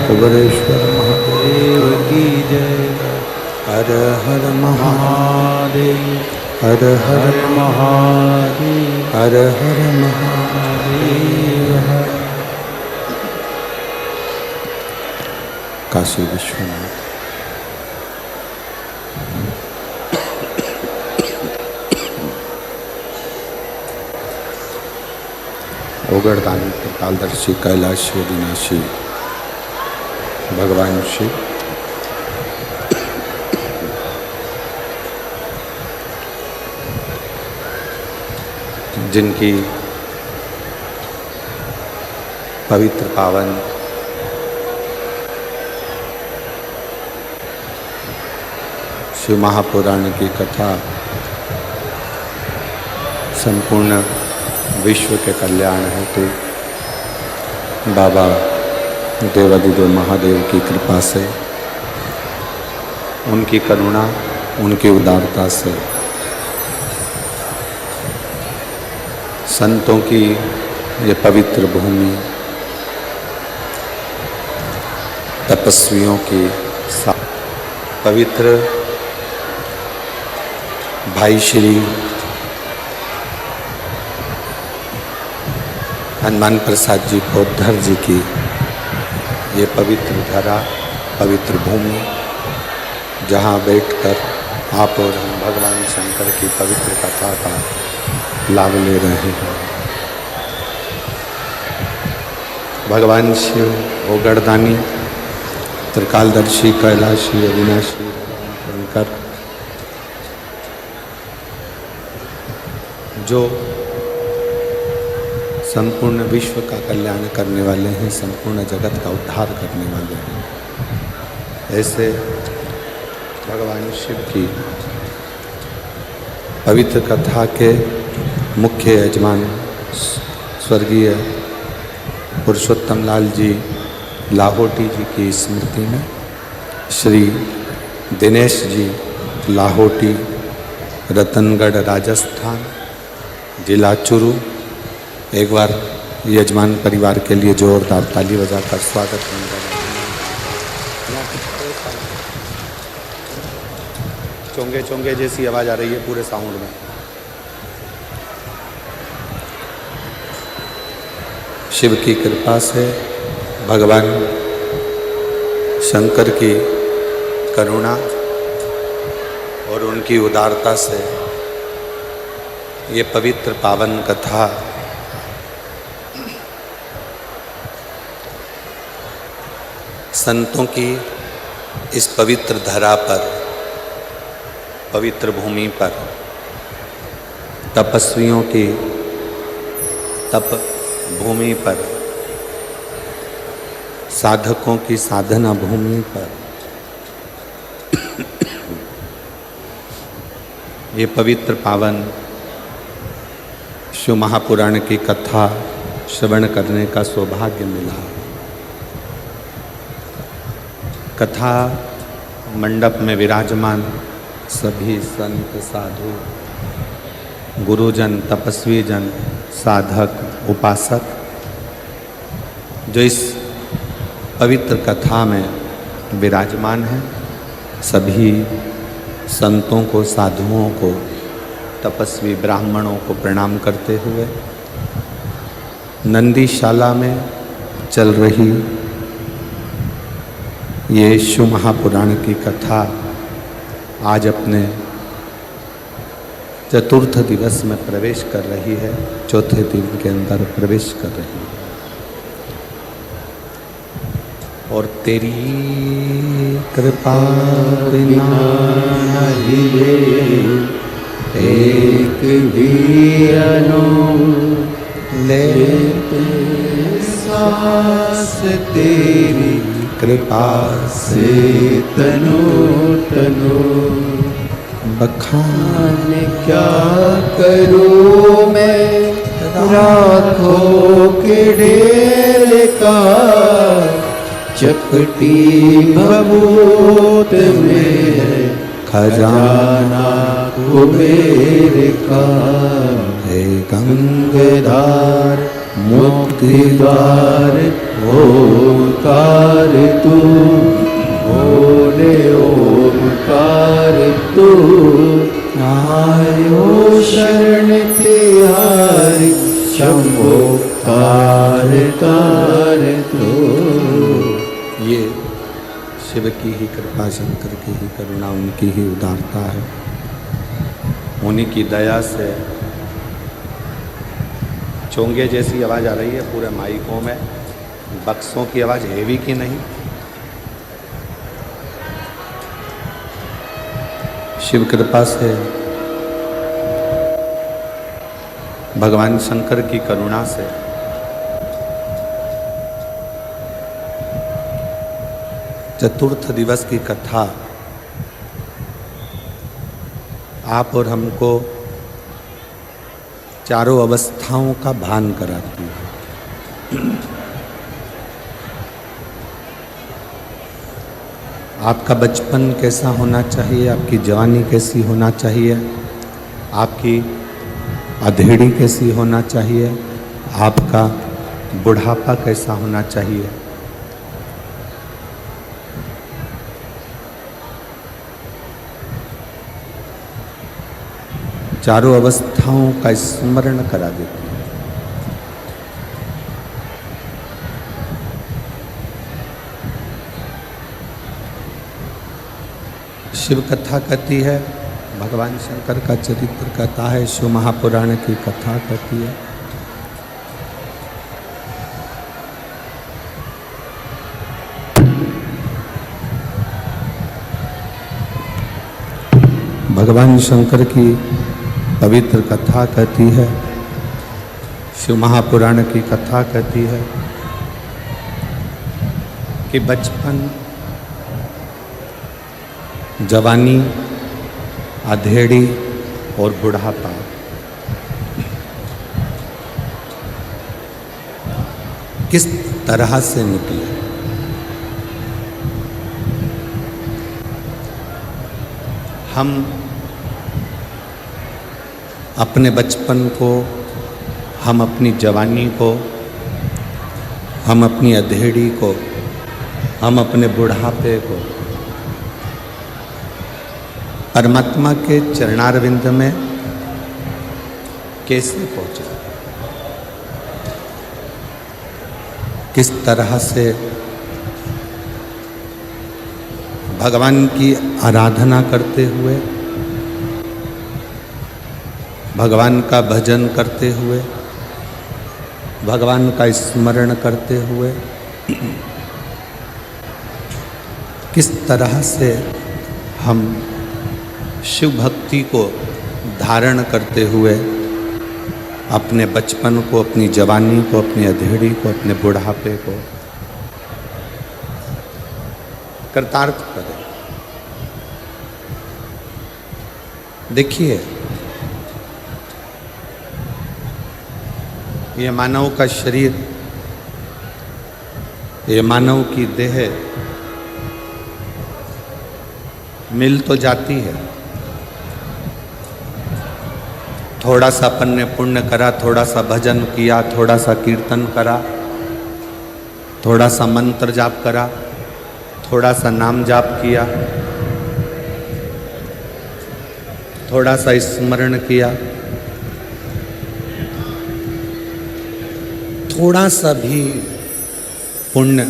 कुबेरेश्वर महादेव की जय। हर हर महादेव, हर हर महादेव, हर हर महादेव। काशी विश्वनाथ। ओगड़दानी त्रिकालदर्शी कैलाशी अविनाशी भगवान शिव जिनकी पवित्र पावन शिव महापुराण की कथा संपूर्ण विश्व के कल्याण हेतु बाबा देवादिदेव महादेव की कृपा से, उनकी करुणा, उनकी उदारता से संतों की ये पवित्र भूमि, तपस्वियों की पवित्र भाई श्री हनुमान प्रसाद जी पोद्धर जी की ये पवित्र धरा, पवित्र भूमि, जहाँ बैठकर आप और हम भगवान शंकर की पवित्र कथा का लाभ ले रहे हैं। भगवान शिव ओगड़दानी त्रिकालदर्शी कैलाशी अविनाशी शंकर जो संपूर्ण विश्व का कल्याण करने वाले हैं, संपूर्ण जगत का उद्धार करने वाले हैं, ऐसे भगवान शिव की पवित्र कथा के मुख्य यजमान स्वर्गीय पुरुषोत्तम लाल जी लाहोटी जी की स्मृति में श्री दिनेश जी लाहोटी, रतनगढ़, राजस्थान, जिला चुरू, एक बार यजमान परिवार के लिए जोरदार ताली बजाकर स्वागत करें। चोंगे चोंगे जैसी आवाज आ रही है पूरे साउंड में। शिव की कृपा से, भगवान शंकर की करुणा और उनकी उदारता से ये पवित्र पावन कथा संतों की इस पवित्र धरा पर, पवित्र भूमि पर, तपस्वियों की तप भूमि पर, साधकों की साधना भूमि पर ये पवित्र पावन शिव महापुराण की कथा श्रवण करने का सौभाग्य मिला। कथा मंडप में विराजमान सभी संत, साधु, गुरुजन, तपस्वी जन, साधक, उपासक जो इस पवित्र कथा में विराजमान हैं, सभी संतों को, साधुओं को, तपस्वी ब्राह्मणों को प्रणाम करते हुए नंदीशाला में चल रही ये शिव महापुराण की कथा आज अपने चतुर्थ दिवस में प्रवेश कर रही है, चौथे दिन के अंदर प्रवेश कर रही है। और तेरी कृपा बिना नहीं एक भी लेते सांस तेरी कृपा से तनो तनो बखान क्या करूं मैं राखों के ढेर का चपटी भभूत में खजाना कुबेर का है गंगाधार मुक्ति द्वार ओंकार तू, बोले ओमकार तू, आयो शरण तिहारी, शंभो कार तू। ये शिव की ही कृपा, शंकर की ही करुणा, उनकी ही उदारता है। उन्हीं की दया से चोंगे जैसी आवाज़ आ रही है पूरे माइकों में। बक्सों की आवाज़ हेवी की नहीं, शिव कृपा से, भगवान शंकर की करुणा से चतुर्थ दिवस की कथा आप और हमको चारों अवस्थाओं का भान कराती है। आपका बचपन कैसा होना चाहिए, आपकी जवानी कैसी होना चाहिए, आपकी अधेड़ी कैसी होना चाहिए, आपका बुढ़ापा कैसा होना चाहिए, चारों अवस्थाओं का स्मरण करा देती है। शिव कथा कहती है, भगवान शंकर का चरित्र कहता है, शिव महापुराण की कथा कहती है। भगवान शंकर की पवित्र कथा कहती है, शिव महापुराण की कथा कहती है कि बचपन, जवानी, अधेड़ी और बुढ़ापा किस तरह से निकले। हम अपने बचपन को, हम अपनी जवानी को, हम अपनी अधेड़ी को, हम अपने बुढ़ापे को परमात्मा के चरणारविंद में कैसे पहुंचा, किस तरह से भगवान की आराधना करते हुए, भगवान का भजन करते हुए, भगवान का स्मरण करते हुए, किस तरह से हम शिव भक्ति को धारण करते हुए अपने बचपन को, अपनी जवानी को, अपनी अधेड़ी को, अपने बुढ़ापे को कृतार्थ करें। देखिए, ये मानव का शरीर, ये मानव की देह मिल तो जाती है। थोड़ा सा अपन ने पुण्य करा, थोड़ा सा भजन किया, थोड़ा सा कीर्तन करा, थोड़ा सा मंत्र जाप करा, थोड़ा सा नाम जाप किया, थोड़ा सा स्मरण किया, थोड़ा सा भी पुण्य,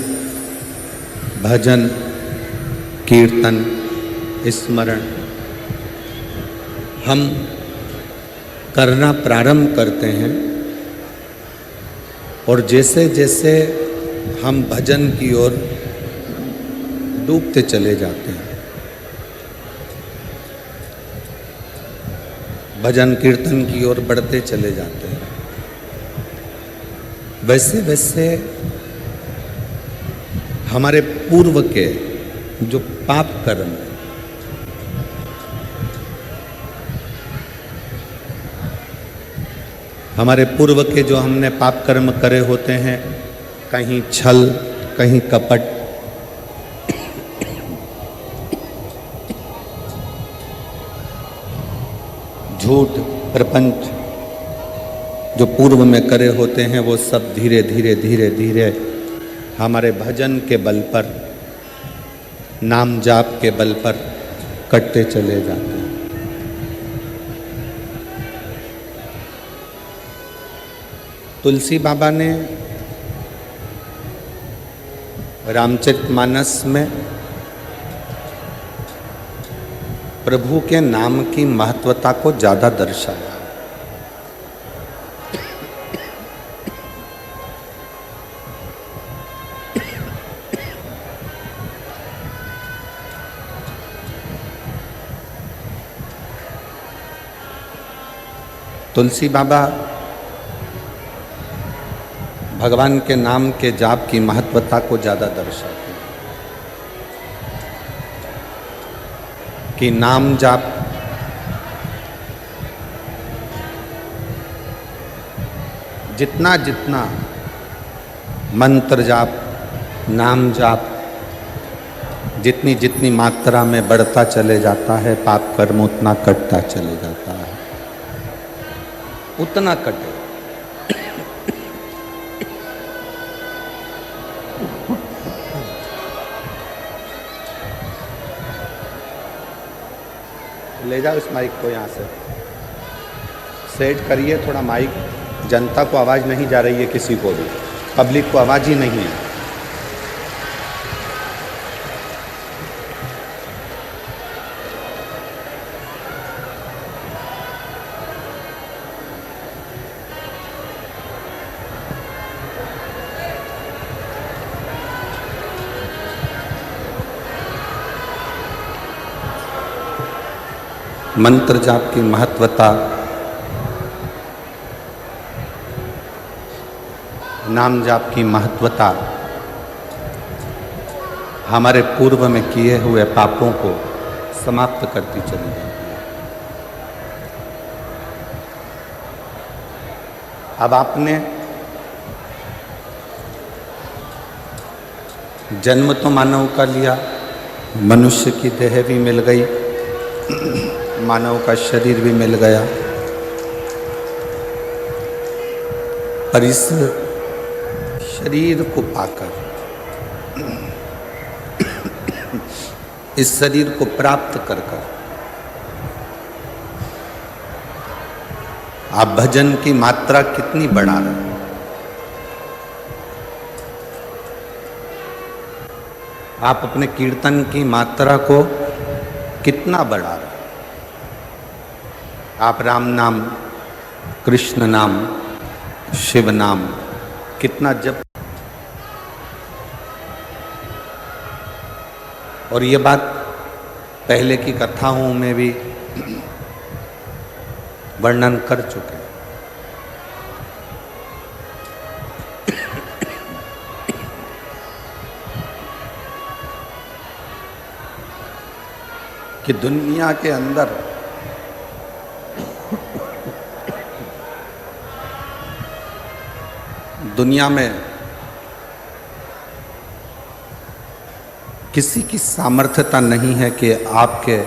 भजन, कीर्तन, स्मरण हम करना प्रारंभ करते हैं, और जैसे जैसे हम भजन की ओर डूबते चले जाते हैं, भजन कीर्तन की ओर बढ़ते चले जाते हैं, वैसे वैसे हमारे पूर्व के जो पाप कर्म है, हमारे पूर्व के जो हमने पाप कर्म करे होते हैं, कहीं छल, कहीं कपट, झूठ, प्रपंच जो पूर्व में करे होते हैं, वो सब धीरे धीरे धीरे धीरे हमारे भजन के बल पर, नाम जाप के बल पर कटते चले जाते हैं। तुलसी बाबा ने रामचरितमानस में प्रभु के नाम की महत्वता को ज्यादा दर्शाया। तुलसी बाबा भगवान के नाम के जाप की महत्वता को ज्यादा दर्शाते हैं कि नाम जाप जितना जितना मंत्र जाप, नाम जाप जितनी जितनी मात्रा में बढ़ता चले जाता है, पाप कर्म उतना कटता चले जाता है, उतना कटे। ले जाओ इस माइक को यहाँ से सेट करिए थोड़ा। माइक जनता को आवाज़ नहीं जा रही है, किसी को भी, पब्लिक को आवाज़ ही नहीं है। मंत्र जाप की महत्वता, नाम जाप की महत्वता हमारे पूर्व में किए हुए पापों को समाप्त करती चली जाती है। अब आपने जन्म तो मानव का लिया, मनुष्य की देह भी मिल गई, मानव का शरीर भी मिल गया, पर इस शरीर को पाकर, इस शरीर को प्राप्त कर कर आप भजन की मात्रा कितनी बढ़ा रहे हैं? आप अपने कीर्तन की मात्रा को कितना बढ़ा रहे हैं? आप राम नाम, कृष्ण नाम, शिव नाम कितना जप। और ये बात पहले की कथाओं में भी वर्णन कर चुके हैं कि दुनिया के अंदर दुनिया में किसी की सामर्थ्यता नहीं है कि आपके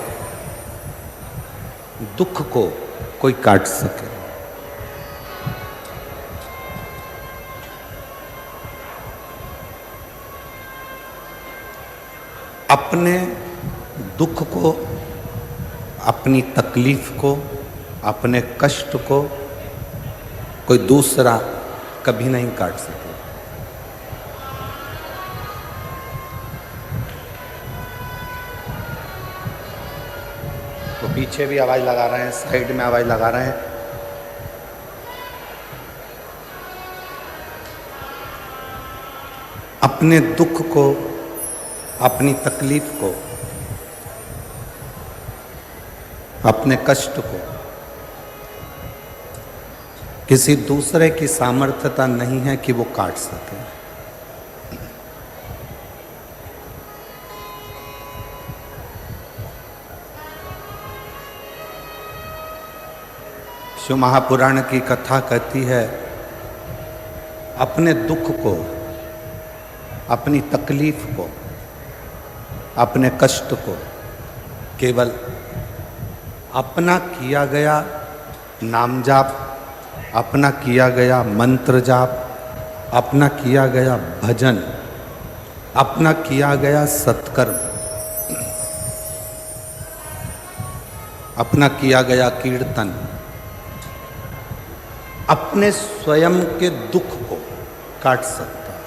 दुख को कोई काट सके। अपने दुख को, अपनी तकलीफ को, अपने कष्ट को कोई दूसरा कभी नहीं काट सके। तो पीछे भी आवाज लगा रहे हैं, साइड में आवाज लगा रहे हैं। अपने दुख को, अपनी तकलीफ को, अपने कष्ट को किसी दूसरे की सामर्थ्यता नहीं है कि वो काट सके। शिव महापुराण की कथा कहती है, अपने दुख को, अपनी तकलीफ को, अपने कष्ट को केवल अपना किया गया नाम जाप, अपना किया गया मंत्र जाप, अपना किया गया भजन, अपना किया गया सत्कर्म, अपना किया गया कीर्तन अपने स्वयं के दुख को काट सकता है।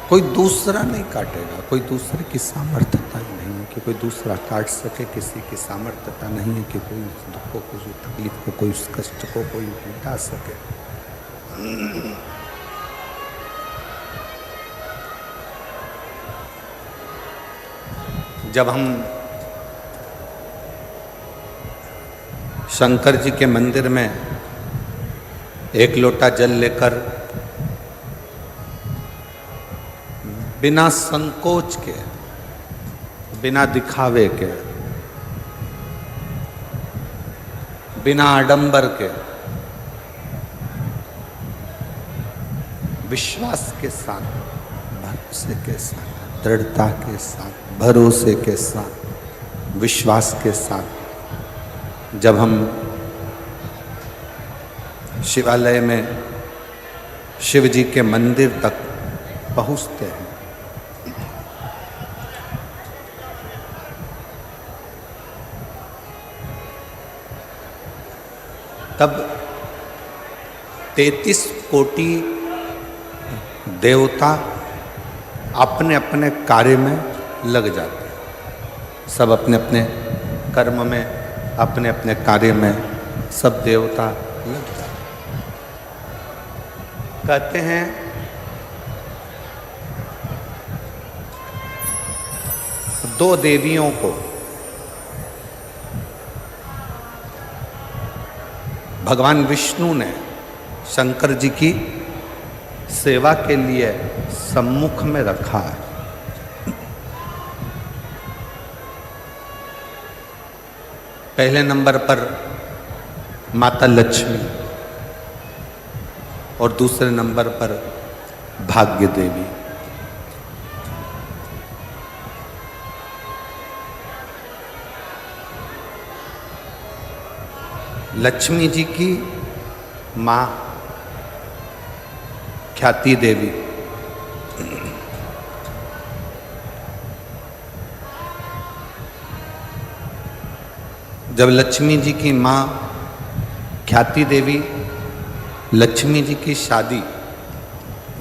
कोई दूसरा नहीं काटेगा, कोई दूसरे की सामर्थ्यता नहीं है कि कोई दूसरा काट सके, किसी की सामर्थ्यता नहीं है कि कोई उस दुख को, कोई तकलीफ को, कोई उस कष्ट को कोई मिटा सके। जब हम शंकर जी के मंदिर में एक लोटा जल लेकर बिना संकोच के, बिना दिखावे के, बिना आडंबर के, विश्वास के साथ, भरोसे के साथ, दृढ़ता के साथ, भरोसे के साथ, विश्वास के साथ जब हम शिवालय में शिव जी के मंदिर तक पहुंचते हैं, तब 33 कोटि देवता अपने अपने कार्य में लग जाते हैं। सब अपने अपने कर्म में, अपने अपने कार्य में सब देवता लग जाते हैं। कहते हैं दो देवियों को भगवान विष्णु ने शंकर जी की सेवा के लिए सम्मुख में रखा है। पहले नंबर पर माता लक्ष्मी और दूसरे नंबर पर भाग्य देवी। लक्ष्मी जी की माँ ख्याति देवी, जब लक्ष्मी जी की माँ ख्याति देवी लक्ष्मी जी की शादी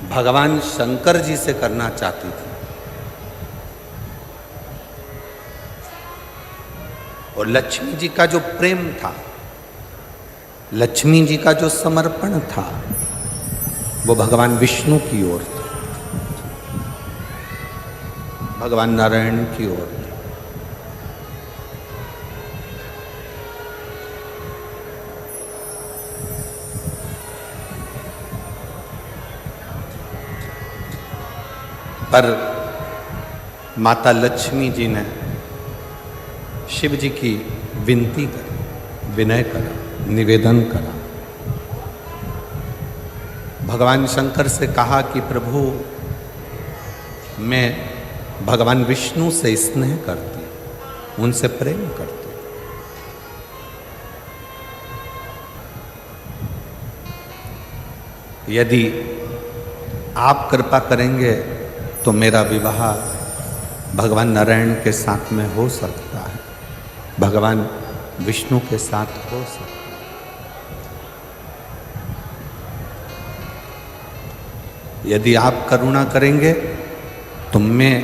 भगवान शंकर जी से करना चाहती थी, और लक्ष्मी जी का जो प्रेम था, लक्ष्मी जी का जो समर्पण था, वो भगवान विष्णु की ओर था, भगवान नारायण की ओर था। पर माता लक्ष्मी जी ने शिव जी की विनती करी, विनय करा, निवेदन करा, भगवान शंकर से कहा कि प्रभु मैं भगवान विष्णु से स्नेह करती, उनसे प्रेम करती, यदि आप कृपा करेंगे तो मेरा विवाह भगवान नारायण के साथ में हो सकता है, भगवान विष्णु के साथ हो सकता है। यदि आप करुणा करेंगे तो मैं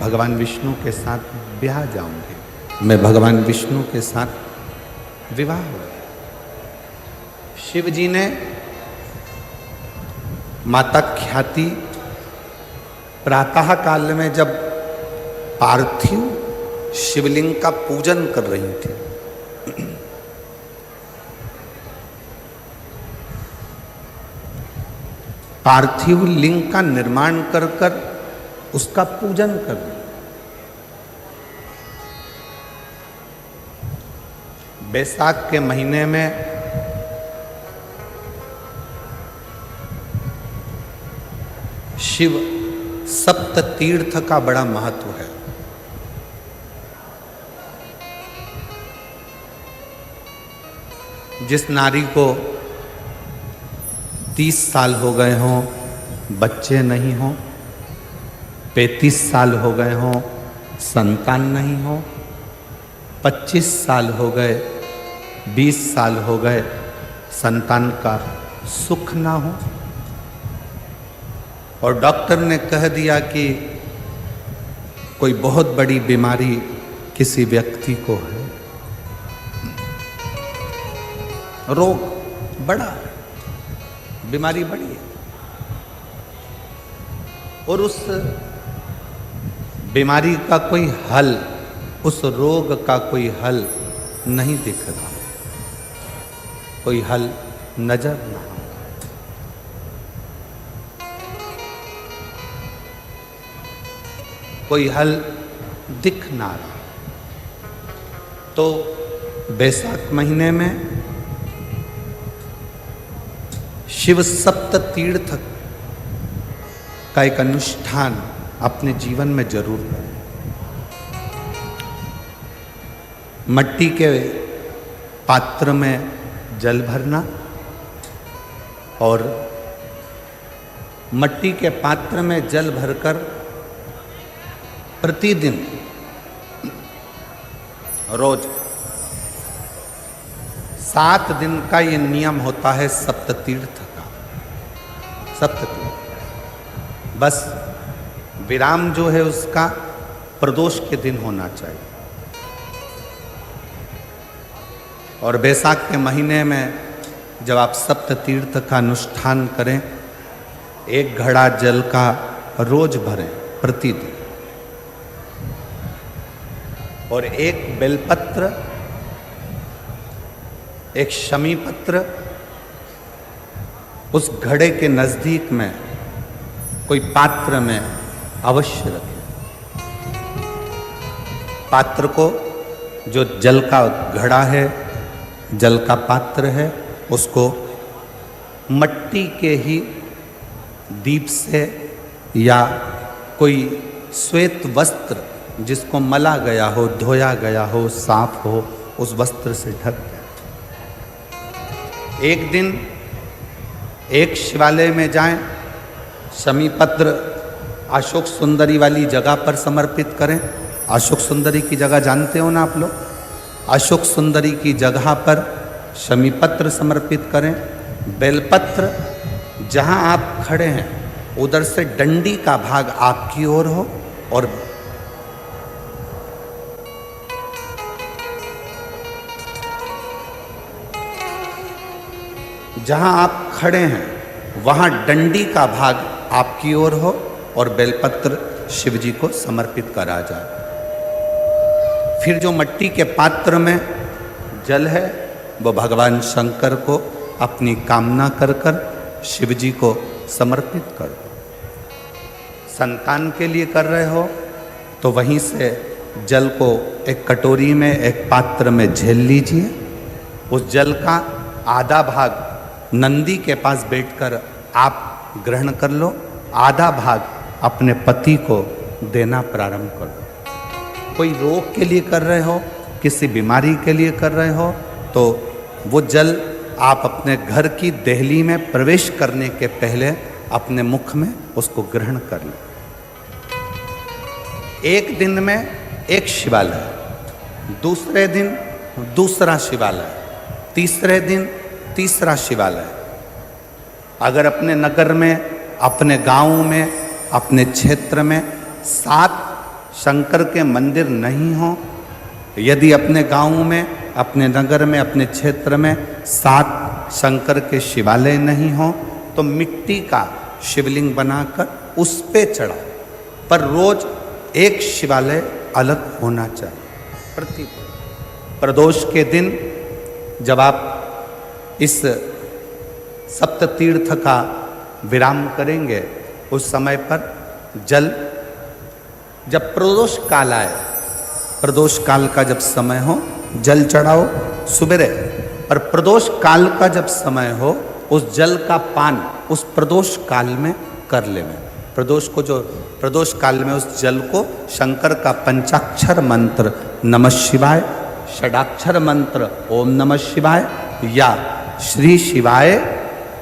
भगवान विष्णु के साथ ब्याह जाऊंगी, मैं भगवान विष्णु के साथ विवाह हो। शिव जी ने माता ख्याति प्रातः काल में जब पार्थिव शिवलिंग का पूजन कर रही थी, पार्थिव लिंग का निर्माण कर कर उसका पूजन कर रही। बैसाख के महीने में शिव सप्त तीर्थ का बड़ा महत्व है। जिस नारी को 30 साल हो गए हों, बच्चे नहीं हों, 35 साल हो गए हों, संतान नहीं हो, 25 साल हो गए, 20 साल हो गए, संतान का सुख ना हो, और डॉक्टर ने कह दिया कि कोई बहुत बड़ी बीमारी किसी व्यक्ति को है, रोग बड़ा है, बीमारी बड़ी है, और उस बीमारी का कोई हल, उस रोग का कोई हल नहीं दिख रहा, कोई हल नजर ना आता। कोई हल दिख ना रहा। तो बैसाख महीने में शिव सप्त तीर्थ का एक अनुष्ठान अपने जीवन में जरूर करें। मट्टी के पात्र में जल भरना और मट्टी के पात्र में जल भरकर प्रतिदिन रोज 7 दिन का ये नियम होता है सप्ततीर्थ का। सप्ततीर्थ बस विराम जो है उसका प्रदोष के दिन होना चाहिए। और बैसाख के महीने में जब आप सप्ततीर्थ का अनुष्ठान करें, 1 घड़ा जल का रोज भरें प्रतिदिन, और 1 बेलपत्र, 1 शमी पत्र उस घड़े के नजदीक में कोई पात्र में अवश्य रखें। पात्र को, जो जल का घड़ा है, जल का पात्र है, उसको मट्टी के ही दीप से या कोई श्वेत वस्त्र जिसको मला गया हो, धोया गया हो, साफ हो, उस वस्त्र से ढक दें। एक दिन एक शिवालय में जाएं, शमी पत्र अशोक सुंदरी वाली जगह पर समर्पित करें। अशोक सुंदरी की जगह जानते हो ना आप लोग? अशोक सुंदरी की जगह पर शमी पत्र समर्पित करें। बेलपत्र जहां आप खड़े हैं उधर से डंडी का भाग आपकी ओर हो, और जहां आप खड़े हैं वहां डंडी का भाग आपकी ओर हो और बेलपत्र शिव जी को समर्पित करा जाए। फिर जो मट्टी के पात्र में जल है वो भगवान शंकर को अपनी कामना कर कर शिव जी को समर्पित कर दो। संतान के लिए कर रहे हो तो वहीं से जल को एक कटोरी में, एक पात्र में झेल लीजिए। उस जल का आधा भाग नंदी के पास बैठकर आप ग्रहण कर लो, आधा भाग अपने पति को देना प्रारंभ कर दो। कोई रोग के लिए कर रहे हो, किसी बीमारी के लिए कर रहे हो, तो वो जल आप अपने घर की देहली में प्रवेश करने के पहले अपने मुख में उसको ग्रहण कर लो। एक दिन में एक शिवालय, दूसरे दिन दूसरा शिवालय, तीसरे दिन तीसरा शिवालय। अगर अपने नगर में, अपने गांव में, अपने क्षेत्र में 7 शंकर के मंदिर नहीं हो, यदि अपने गांव में, अपने नगर में, अपने क्षेत्र में 7 शंकर के शिवालय नहीं हो, तो मिट्टी का शिवलिंग बनाकर उस पे चढ़ा, पर रोज एक शिवालय अलग होना चाहिए। प्रतिदिन प्रदोष के दिन जब आप इस सप्ततीर्थ का विराम करेंगे, उस समय पर जल, जब प्रदोष काल आए, प्रदोष काल का जब समय हो जल चढ़ाओ सुबेरे, और प्रदोष काल का जब समय हो उस जल का पान उस प्रदोष काल में कर लेना। प्रदोष को, जो प्रदोष काल में उस जल को शंकर का पंचाक्षर मंत्र नमः शिवाय, षडाक्षर मंत्र ओम नमः शिवाय या श्री शिवाय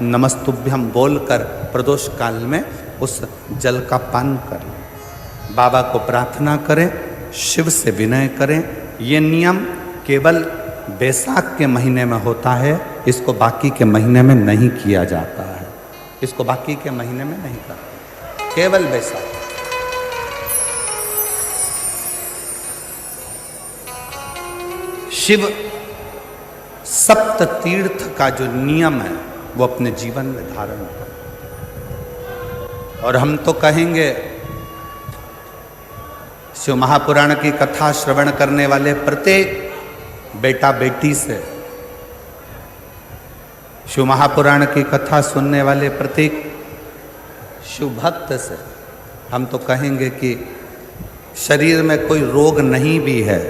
नमस्तुभ्यम बोलकर प्रदोष काल में उस जल का पान करें। बाबा को प्रार्थना करें, शिव से विनय करें। ये नियम केवल बैसाख के महीने में होता है, इसको बाकी के महीने में नहीं किया जाता है। इसको बाकी के महीने में नहीं करते, केवल बैसाख। शिव सप्त तीर्थ का जो नियम है वो अपने जीवन में धारण करें। और हम तो कहेंगे शिव महापुराण की कथा श्रवण करने वाले प्रत्येक बेटा बेटी से, शिव महापुराण की कथा सुनने वाले प्रत्येक शिव भक्त से हम तो कहेंगे कि शरीर में कोई रोग नहीं भी है,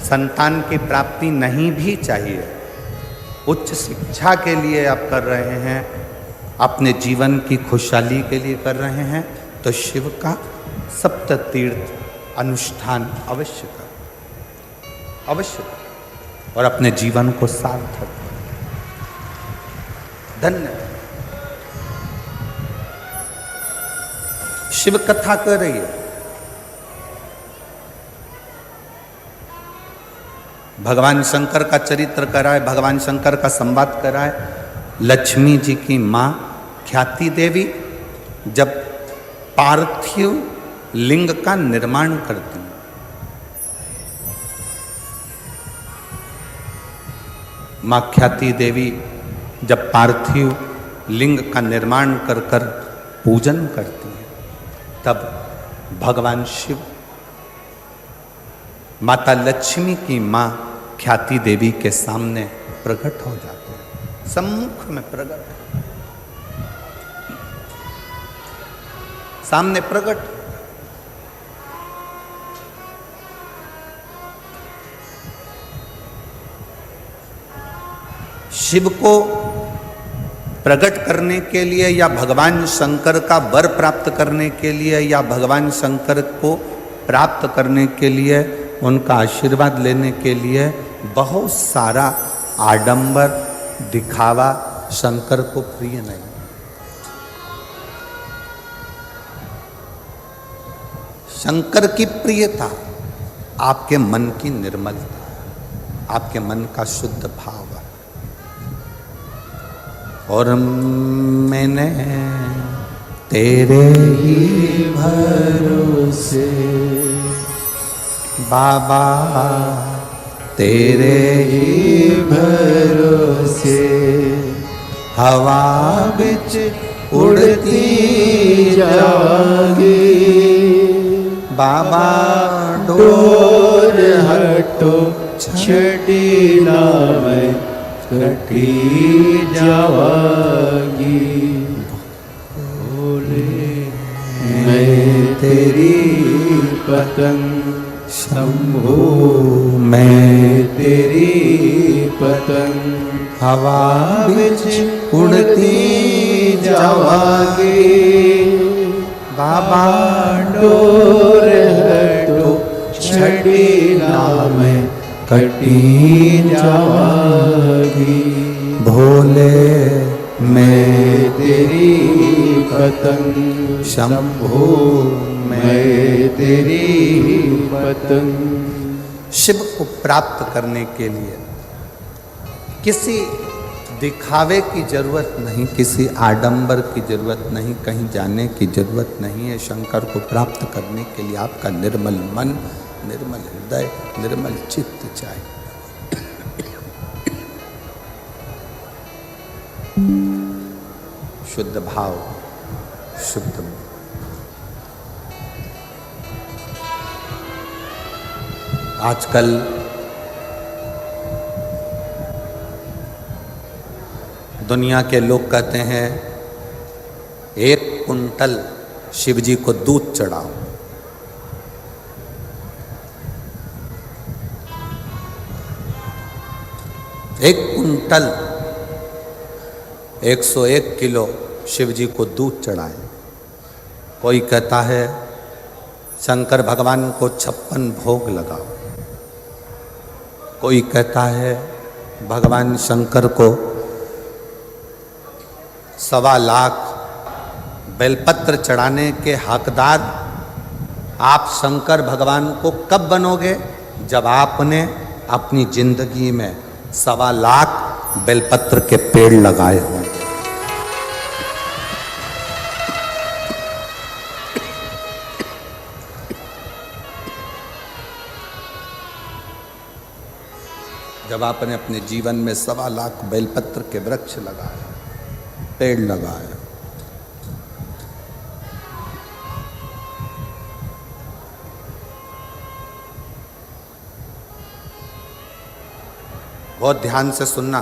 संतान की प्राप्ति नहीं भी चाहिए, उच्च शिक्षा के लिए आप कर रहे हैं, अपने जीवन की खुशहाली के लिए कर रहे हैं, तो शिव का सप्त तीर्थ अनुष्ठान अवश्य करें, अवश्य करें और अपने जीवन को सार्थक करें। धन्यवाद। शिव कथा कर रही है, भगवान शंकर का चरित्र कराए, भगवान शंकर का संवाद कराए। लक्ष्मी जी की माँ ख्याति देवी जब पार्थिव लिंग का निर्माण करती हैं, माँ ख्याति देवी जब पार्थिव लिंग का निर्माण कर कर पूजन करती हैं, तब भगवान शिव माता लक्ष्मी की माँ ख्याति देवी के सामने प्रकट हो जाते हैं, सम्मुख में प्रकट, सामने प्रकट। शिव को प्रकट करने के लिए या भगवान शंकर का वर प्राप्त करने के लिए या भगवान शंकर को प्राप्त करने के लिए, उनका आशीर्वाद लेने के लिए बहुत सारा आडंबर दिखावा शंकर को प्रिय नहीं। शंकर की प्रियता आपके मन की निर्मलता, आपके मन का शुद्ध भाव है। और मैंने तेरे ही भरोसे बाबा, तेरे ही भरोसे हवा बिच उड़ती जागी, बाबा डोर हटो छड़ी ना मैं कटी जावागी। बोले मैं तेरी पतंग शंभो, मैं तेरी पतंग हवा बिच उड़ती जावागी, बाबा डोर हटो छड़ी ना मैं कटी जावागी। भोले मैं तेरी पतंग शंभो, मैं तेरी पतंग। शिव को प्राप्त करने के लिए किसी दिखावे की जरूरत नहीं, किसी आडंबर की जरूरत नहीं, कहीं जाने की जरूरत नहीं है। शंकर को प्राप्त करने के लिए आपका निर्मल मन, निर्मल हृदय, निर्मल चित्त चाहिए। शुद्ध भाव, शुद्ध मन। आजकल दुनिया के लोग कहते हैं 1 कुंटल शिव जी को दूध चढ़ाओ। एक कुंटल 101 किलो शिव जी को दूध चढ़ाएं। कोई कहता है शंकर भगवान को 56 भोग लगाओ। कोई कहता है भगवान शंकर को 1.25 लाख बेलपत्र चढ़ाने के हकदार आप शंकर भगवान को कब बनोगे? जब आपने अपनी जिंदगी में 1.25 लाख बेलपत्र के पेड़ लगाए हों। जब आपने अपने जीवन में 1.25 लाख बेलपत्र के वृक्ष लगाए, पेड़ लगाए, बहुत ध्यान से सुनना।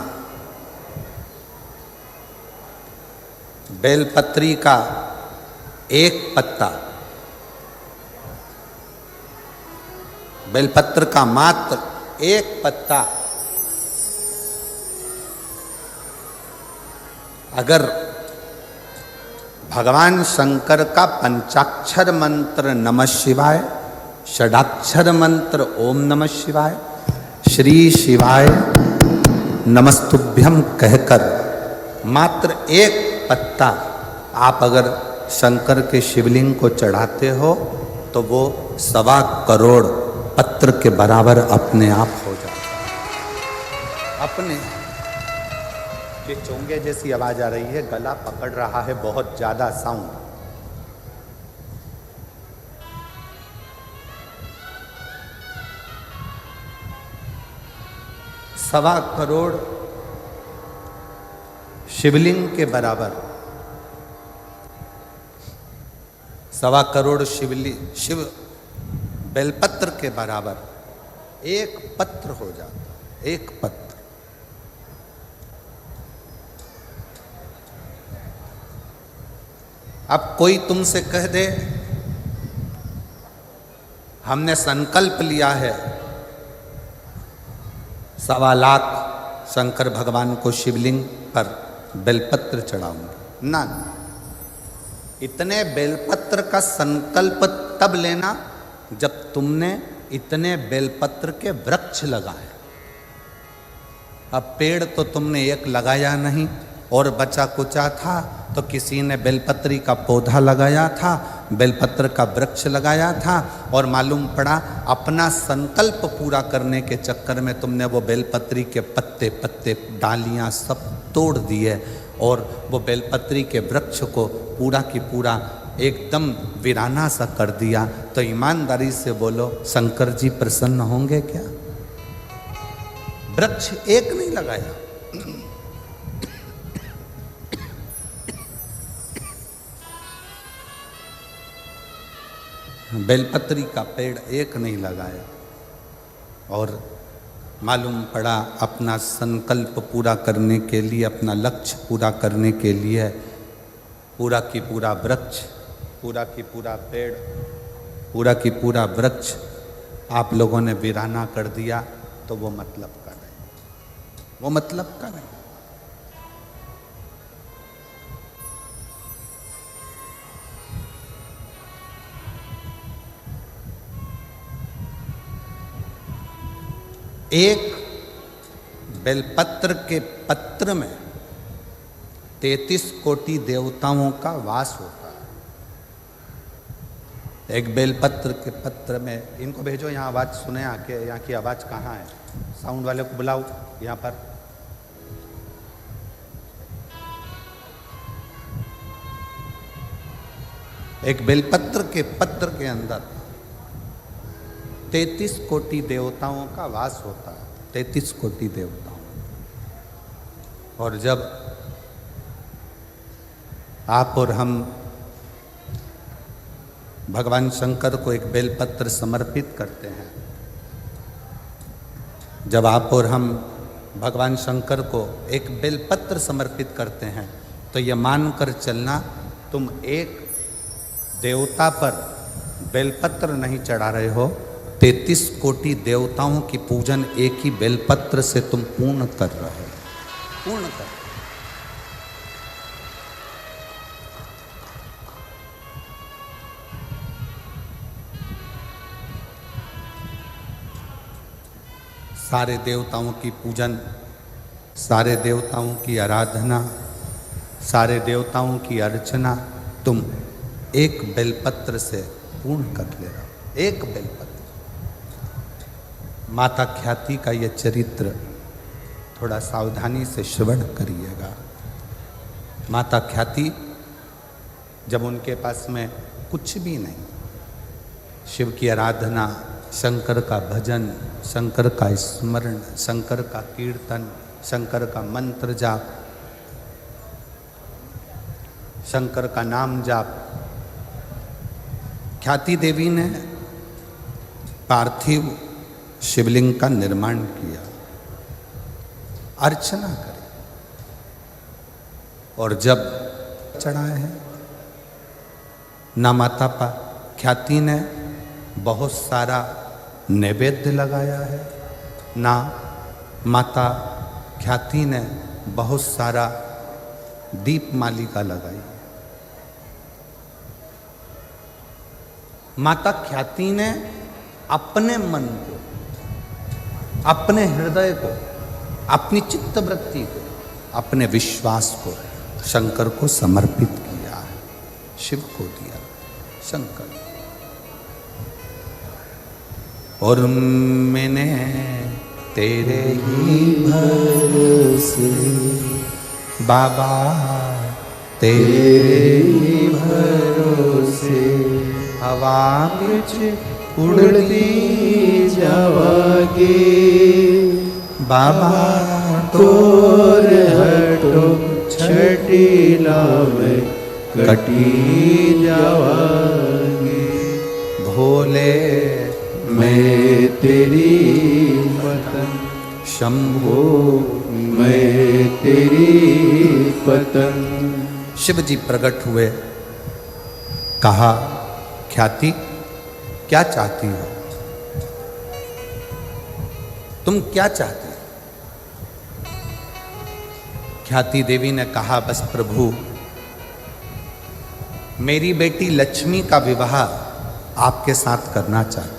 बेलपत्री का एक पत्ता, बेलपत्र का मात्र एक पत्ता अगर भगवान शंकर का पंचाक्षर मंत्र नमः शिवाय, षडाक्षर मंत्र ओम नमः शिवाय, श्री शिवाय नमस्तुभ्यम कहकर मात्र एक पत्ता आप अगर शंकर के शिवलिंग को चढ़ाते हो तो वो 1.25 करोड़ पत्र के बराबर अपने आप हो जाता है। अपने ये चोंगे जैसी आवाज आ रही है, गला पकड़ रहा है, बहुत ज्यादा साउंड। सवा करोड़ शिवलिंग के बराबर, 1.25 करोड़ शिव बेलपत्र के बराबर एक पत्र हो जाता, एक पत्र। अब कोई तुमसे कह दे हमने संकल्प लिया है 1.25 लाख शंकर भगवान को शिवलिंग पर बेलपत्र चढ़ाऊंगे, ना, इतने बेलपत्र का संकल्प तब लेना जब तुमने इतने बेलपत्र के वृक्ष लगाए। अब पेड़ तो तुमने एक लगाया नहीं और बचा कुचा था तो किसी ने बेलपत्री का पौधा लगाया था, बेलपत्र का वृक्ष लगाया था, और मालूम पड़ा अपना संकल्प पूरा करने के चक्कर में तुमने वो बेलपत्री के पत्ते पत्ते डालियां सब तोड़ दिए और वो बेलपत्री के वृक्ष को पूरा की पूरा एकदम वीराना सा कर दिया। तो ईमानदारी से बोलो, शंकर जी प्रसन्न होंगे क्या? वृक्ष एक नहीं लगाया, बेलपत्री का पेड़ एक नहीं लगाया, और मालूम पड़ा अपना संकल्प पूरा करने के लिए, अपना लक्ष्य पूरा करने के लिए पूरा की पूरा वृक्ष, पूरा की पूरा पेड़, पूरा की पूरा वृक्ष आप लोगों ने वीराना कर दिया। तो वो मतलब का नहीं, वो मतलब का नहीं। एक बेलपत्र के पत्र में 33 कोटि देवताओं का वास होता है। एक बेलपत्र के पत्र में, इनको भेजो यहाँ आवाज सुने आके, यहाँ की आवाज कहाँ है? साउंड वाले को बुलाओ यहाँ पर। एक बेलपत्र के पत्र के अंदर 33 कोटि देवताओं का वास होता है, 33 कोटि देवताओं। और जब आप और हम भगवान शंकर को एक बेलपत्र समर्पित करते हैं, जब आप और हम भगवान शंकर को एक बेलपत्र समर्पित करते हैं, तो ये मानकर चलना तुम एक देवता पर बेलपत्र नहीं चढ़ा रहे हो, 33 कोटि देवताओं की पूजन एक ही बेलपत्र से तुम पूर्ण कर रहे हो, पूर्ण कर। सारे देवताओं की पूजन, सारे देवताओं की आराधना, सारे देवताओं की अर्चना तुम एक बेलपत्र से पूर्ण कर ले रहा हूं, एक बेलपत्र। माता ख्याति का यह चरित्र थोड़ा सावधानी से श्रवण करिएगा। माता ख्याति जब उनके पास में कुछ भी नहीं, शिव की आराधना, शंकर का भजन, शंकर का स्मरण, शंकर का कीर्तन, शंकर का मंत्र जाप, शंकर का नाम जाप, ख्याति देवी ने पार्थिव शिवलिंग का निर्माण किया, अर्चना करी, और जब चढ़ाए हैं ना माता ख्याति ने बहुत सारा नैवेद्य लगाया है, ना माता ख्याति ने बहुत सारा दीप मालिका लगाई। माता ख्याति ने अपने मन को, अपने हृदय को, अपनी चित्तवृत्ति को, अपने विश्वास को शंकर को समर्पित किया है, शिव को दिया शंकर। और मैंने तेरे ही भरोसे बाबा, तेरे ही भरोसे हवा बिच उड़ती जावागे बाबा, तोर हटो छटीला में कटी जावागे। भोले मैं तेरी पतन शंभो, मैं तेरी पतन। शिव जी प्रकट हुए, कहा ख्याति क्या चाहती हो, तुम क्या चाहती हो? ख्याति देवी ने कहा बस प्रभु, मेरी बेटी लक्ष्मी का विवाह आपके साथ करना चाहती हूं।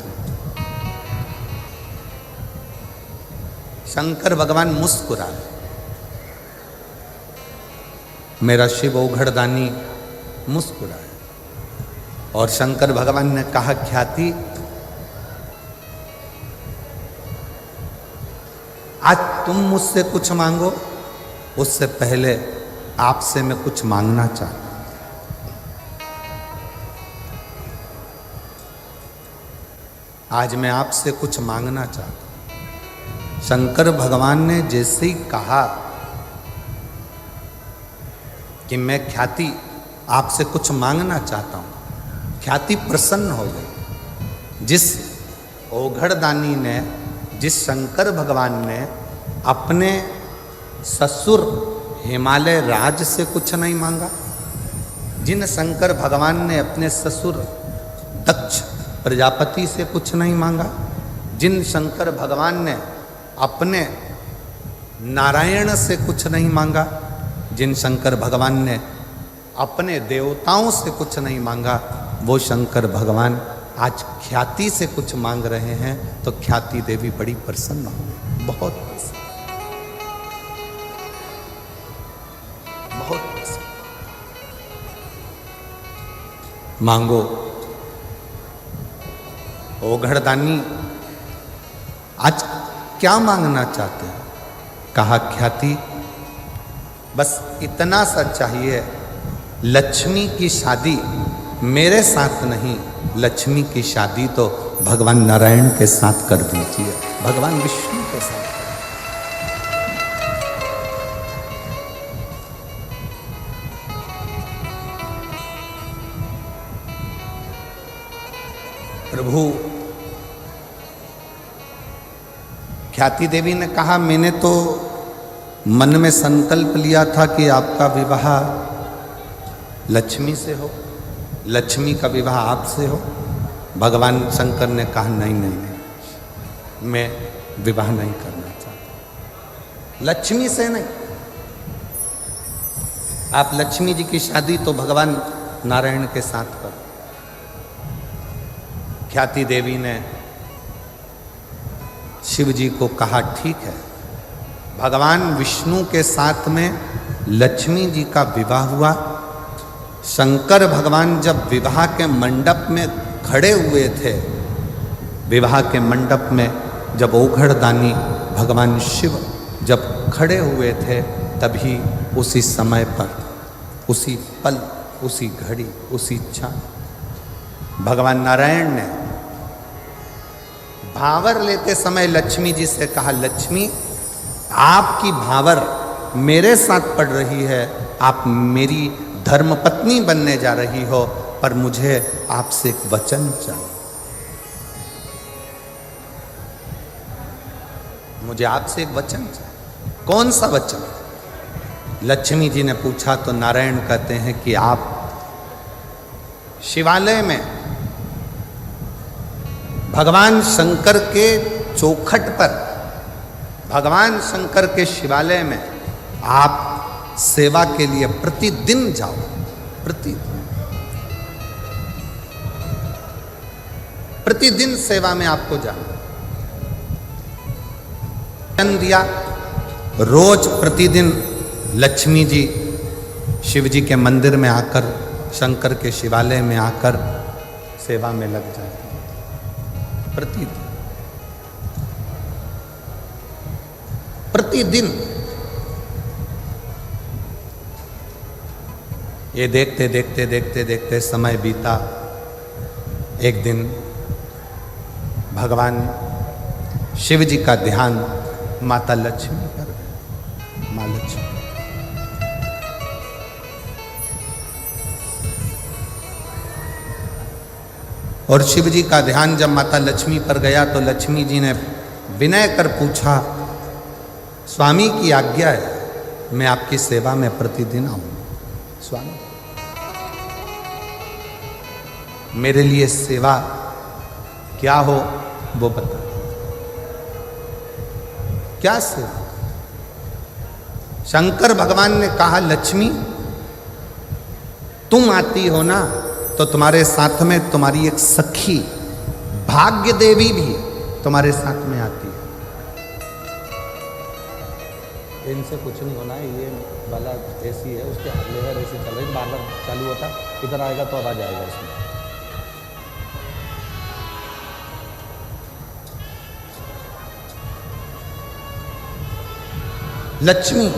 शंकर भगवान मुस्कुराए, मेरा शिव ओघड़दानी मुस्कुराए, और शंकर भगवान ने कहा ख्याति, आज तुम मुझसे कुछ मांगो, उससे पहले आपसे मैं कुछ मांगना चाहता हूं। आज मैं आपसे कुछ मांगना चाहता हूं। शंकर भगवान ने जैसे ही कहा कि मैं ख्याति आपसे कुछ मांगना चाहता हूं, ख्याति प्रसन्न हो गई। जिस ओघड़दानी ने, जिस शंकर भगवान ने अपने ससुर हिमालय राज से कुछ नहीं मांगा, जिन शंकर भगवान ने अपने ससुर दक्ष प्रजापति से कुछ नहीं मांगा, जिन शंकर भगवान ने अपने नारायण से कुछ नहीं मांगा, जिन शंकर भगवान ने अपने देवताओं से कुछ नहीं मांगा, वो शंकर भगवान आज ख्याति से कुछ मांग रहे हैं। तो ख्याति देवी बड़ी प्रसन्न हो गई, बहुत प्रसन्न, बहुत प्रसन्न। मांगो ओघड़दानी, आज क्या मांगना चाहते हैं? कहा ख्याति, बस इतना सा चाहिए, लक्ष्मी की शादी मेरे साथ नहीं, लक्ष्मी की शादी तो भगवान नारायण के साथ कर दीजिए, भगवान विष्णु के साथ। प्रभु, ख्याति देवी ने कहा, मैंने तो मन में संकल्प लिया था कि आपका विवाह लक्ष्मी से हो, लक्ष्मी का विवाह आपसे हो। भगवान शंकर ने कहा नहीं नहीं नहीं, मैं विवाह नहीं करना चाहता, लक्ष्मी से नहीं। आप लक्ष्मी जी की शादी तो भगवान नारायण के साथ करो। ख्याति देवी ने शिव जी को कहा ठीक है, भगवान विष्णु के साथ में लक्ष्मी जी का विवाह हुआ। शंकर भगवान जब विवाह के मंडप में खड़े हुए थे विवाह के मंडप में, जब ओघड़दानी भगवान शिव जब खड़े हुए थे, तभी उसी समय पर, उसी पल, उसी घड़ी, उसी क्षण भगवान नारायण ने भावर लेते समय लक्ष्मी जी से कहा, लक्ष्मी आपकी भावर मेरे साथ पड़ रही है, आप मेरी धर्मपत्नी बनने जा रही हो, पर मुझे आपसे एक वचन चाहिए, मुझे आपसे एक वचन चाहिए। कौन सा वचन? लक्ष्मी जी ने पूछा तो नारायण कहते हैं कि आप शिवालय में भगवान शंकर के चौखट पर, भगवान शंकर के शिवालय में आप सेवा के लिए प्रतिदिन जाओ, प्रतिदिन सेवा में आपको जाना दिया। रोज प्रतिदिन लक्ष्मी जी शिव जी के मंदिर में आकर, शंकर के शिवालय में आकर सेवा में लग जाते हैं, प्रतिदिन। ये देखते देखते देखते देखते समय बीता। एक दिन भगवान शिव जी का ध्यान माता लक्ष्मी पर गया। माँ लक्ष्मी और शिव जी का ध्यान जब माता लक्ष्मी पर गया तो लक्ष्मी जी ने विनय कर पूछा, स्वामी की आज्ञा है, मैं आपकी सेवा में प्रतिदिन आऊंगा। स्वामी मेरे लिए सेवा क्या हो वो बता। क्या सेवा? शंकर भगवान ने कहा, लक्ष्मी तुम आती हो ना तो तुम्हारे साथ में तुम्हारी एक सखी भाग्य देवी भी तुम्हारे साथ में आती है। इनसे कुछ नहीं होना है, ये वाला ऐसी है, उसके लेयर ऐसे चल रही, बार बार चालू होता, इधर आएगा तो आवाज आएगा इसमें। लक्ष्मी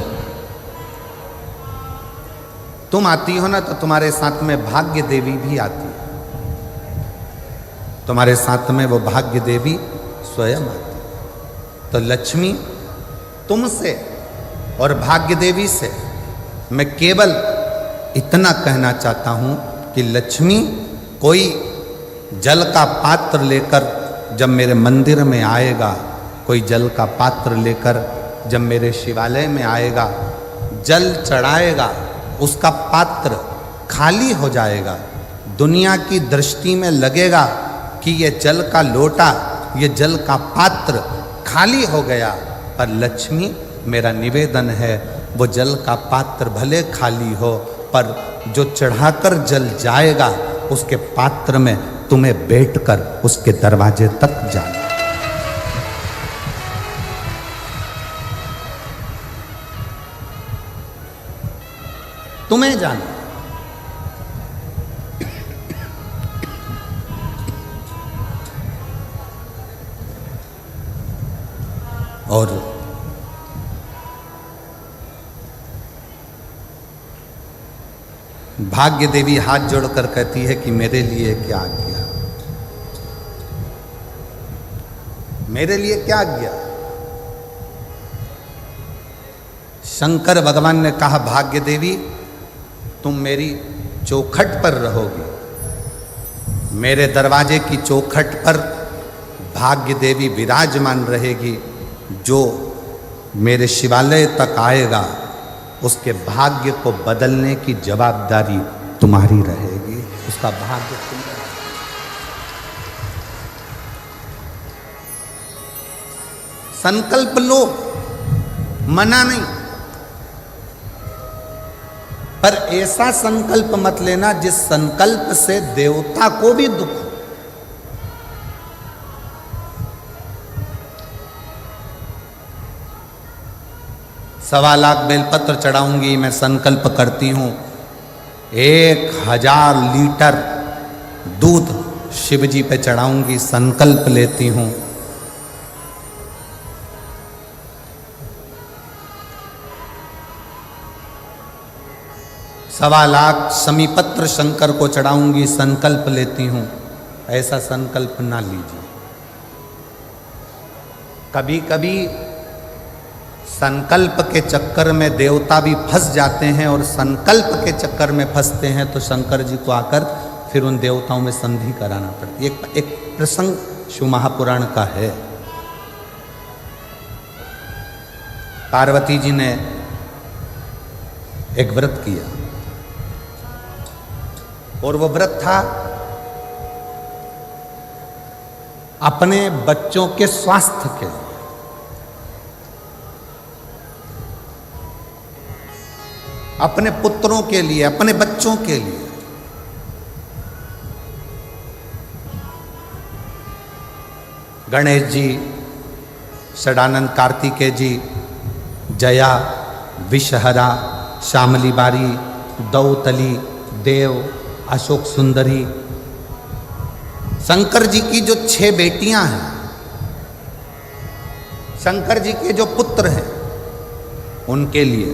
तुम आती हो ना तो तुम्हारे साथ में भाग्य देवी भी आती है, तुम्हारे साथ में वो भाग्य देवी स्वयं आती है। तो लक्ष्मी तुमसे और भाग्य देवी से मैं केवल इतना कहना चाहता हूं कि लक्ष्मी कोई जल का पात्र लेकर जब मेरे मंदिर में आएगा, कोई जल का पात्र लेकर जब मेरे शिवालय में आएगा, जल चढ़ाएगा, उसका पात्र खाली हो जाएगा, दुनिया की दृष्टि में लगेगा कि ये जल का लोटा, ये जल का पात्र खाली हो गया। पर लक्ष्मी मेरा निवेदन है, वो जल का पात्र भले खाली हो, पर जो चढ़ाकर जल जाएगा उसके पात्र में तुम्हें बैठकर उसके दरवाजे तक जाना। तुम्हें जाना। और भाग्य देवी हाथ जोड़कर कहती है कि मेरे लिए क्या आज्ञा, मेरे लिए क्या आज्ञा। शंकर भगवान ने कहा, भाग्य देवी तुम मेरी चौखट पर रहोगी, मेरे दरवाजे की चौखट पर भाग्य देवी विराजमान रहेगी। जो मेरे शिवालय तक आएगा उसके भाग्य को बदलने की जवाबदारी तुम्हारी रहेगी, उसका भाग्य तुम्हारा। संकल्प लो, मना नहीं, पर ऐसा संकल्प मत लेना जिस संकल्प से देवता को भी दुख हो। सवा लाख बेलपत्र चढ़ाऊंगी, मैं संकल्प करती हूं 1000 लीटर दूध शिव जी पे चढ़ाऊंगी, संकल्प लेती हूं। सवा लाख समीपत्र शंकर को चढ़ाऊंगी, संकल्प लेती हूं। ऐसा संकल्प ना लीजिए। कभी कभी संकल्प के चक्कर में देवता भी फंस जाते हैं और संकल्प के चक्कर में फंसते हैं तो शंकर जी को आकर फिर उन देवताओं में संधि कराना पड़ती है। एक प्रसंग शिव महापुराण का है। पार्वती जी ने एक व्रत किया और वो व्रत था अपने बच्चों के स्वास्थ्य के लिए। अपने पुत्रों के लिए, अपने बच्चों के लिए। गणेश जी, षडानंद कार्तिकेय जी, जया, विषहरा, श्यामली बारी, दौतली, देव, अशोक सुंदरी, शंकर जी की जो 6 बेटियां हैं, शंकर जी के जो पुत्र हैं, उनके लिए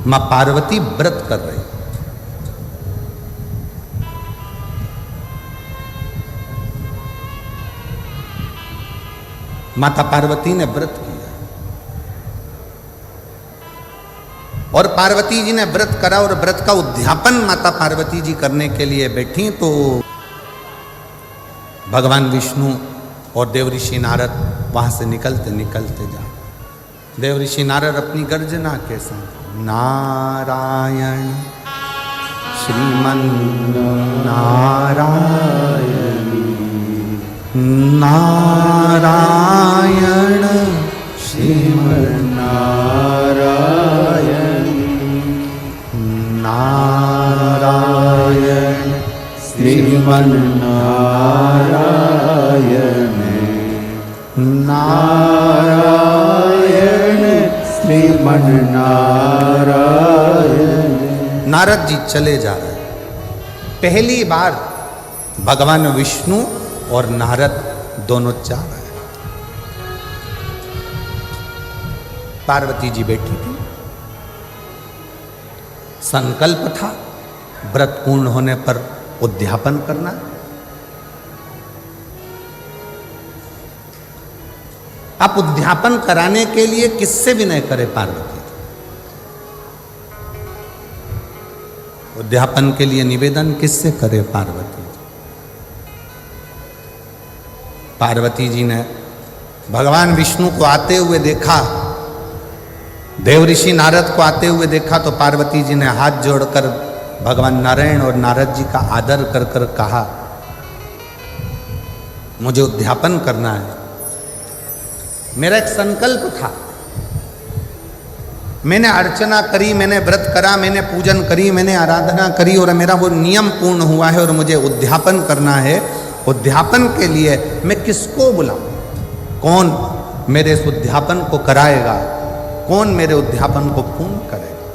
मां पार्वती व्रत कर रही। माता पार्वती ने व्रत किया और पार्वती जी ने व्रत करा और व्रत का उद्यापन माता पार्वती जी करने के लिए बैठी तो भगवान विष्णु और देवऋषि नारद वहां से निकलते निकलते जा। देवऋषि नारद अपनी गर्जना के साथ नारायण श्रीमन नारायण नारायण श्रीमन नारायण नारायण श्रीमन नारायण नारायण श्रीमन नारायण। नारद जी चले जा रहे हैं। पहली बार भगवान विष्णु और नारद दोनों जा रहे हैं। पार्वती जी बैठी थी। संकल्प था व्रत पूर्ण होने पर उद्यापन करना। आप उद्यापन कराने के लिए किससे विनय करें पार्वती? उद्यापन के लिए निवेदन किससे करे पार्वती? पार्वती जी ने भगवान विष्णु को आते हुए देखा, देवऋषि नारद को आते हुए देखा तो पार्वती जी ने हाथ जोड़कर भगवान नारायण और नारद जी का आदर कर कर कहा, मुझे उद्यापन करना है। मेरा एक संकल्प था, मैंने अर्चना करी, मैंने व्रत करा, मैंने पूजन करी, मैंने आराधना करी और मेरा वो नियम पूर्ण हुआ है और मुझे उद्यापन करना है। उद्यापन के लिए मैं किसको बुलाऊं? कौन मेरे इस उद्यापन को कराएगा? कौन मेरे उद्यापन को पूर्ण करेगा?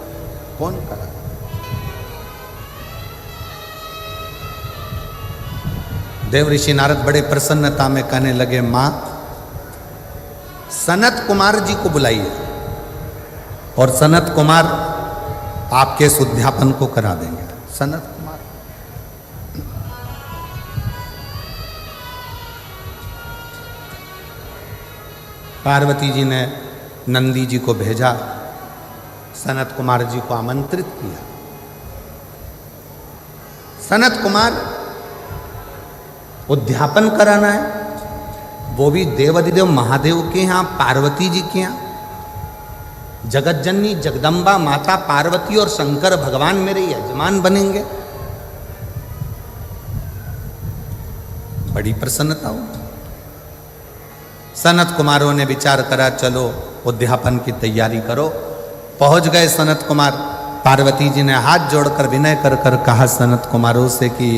कौन करेगा? देवऋषि नारद बड़े प्रसन्नता में कहने लगे, मां सनत कुमार जी को बुलाइए और सनत कुमार आपके इस उद्यापन को करा देंगे। सनत कुमार पार्वती जी ने नंदी जी को भेजा, सनत कुमार जी को आमंत्रित किया। सनत कुमार उद्यापन कराना है, वो भी देवाधिदेव महादेव के यहाँ, पार्वती जी के यहाँ। जगतजननी जगदम्बा माता पार्वती और शंकर भगवान मेरे यजमान बनेंगे। बड़ी प्रसन्नता हुई। सनत कुमारों ने विचार करा, चलो उद्यापन की तैयारी करो। पहुंच गए सनत कुमार। पार्वती जी ने हाथ जोड़कर विनय कर कर कहा सनत कुमारों से कि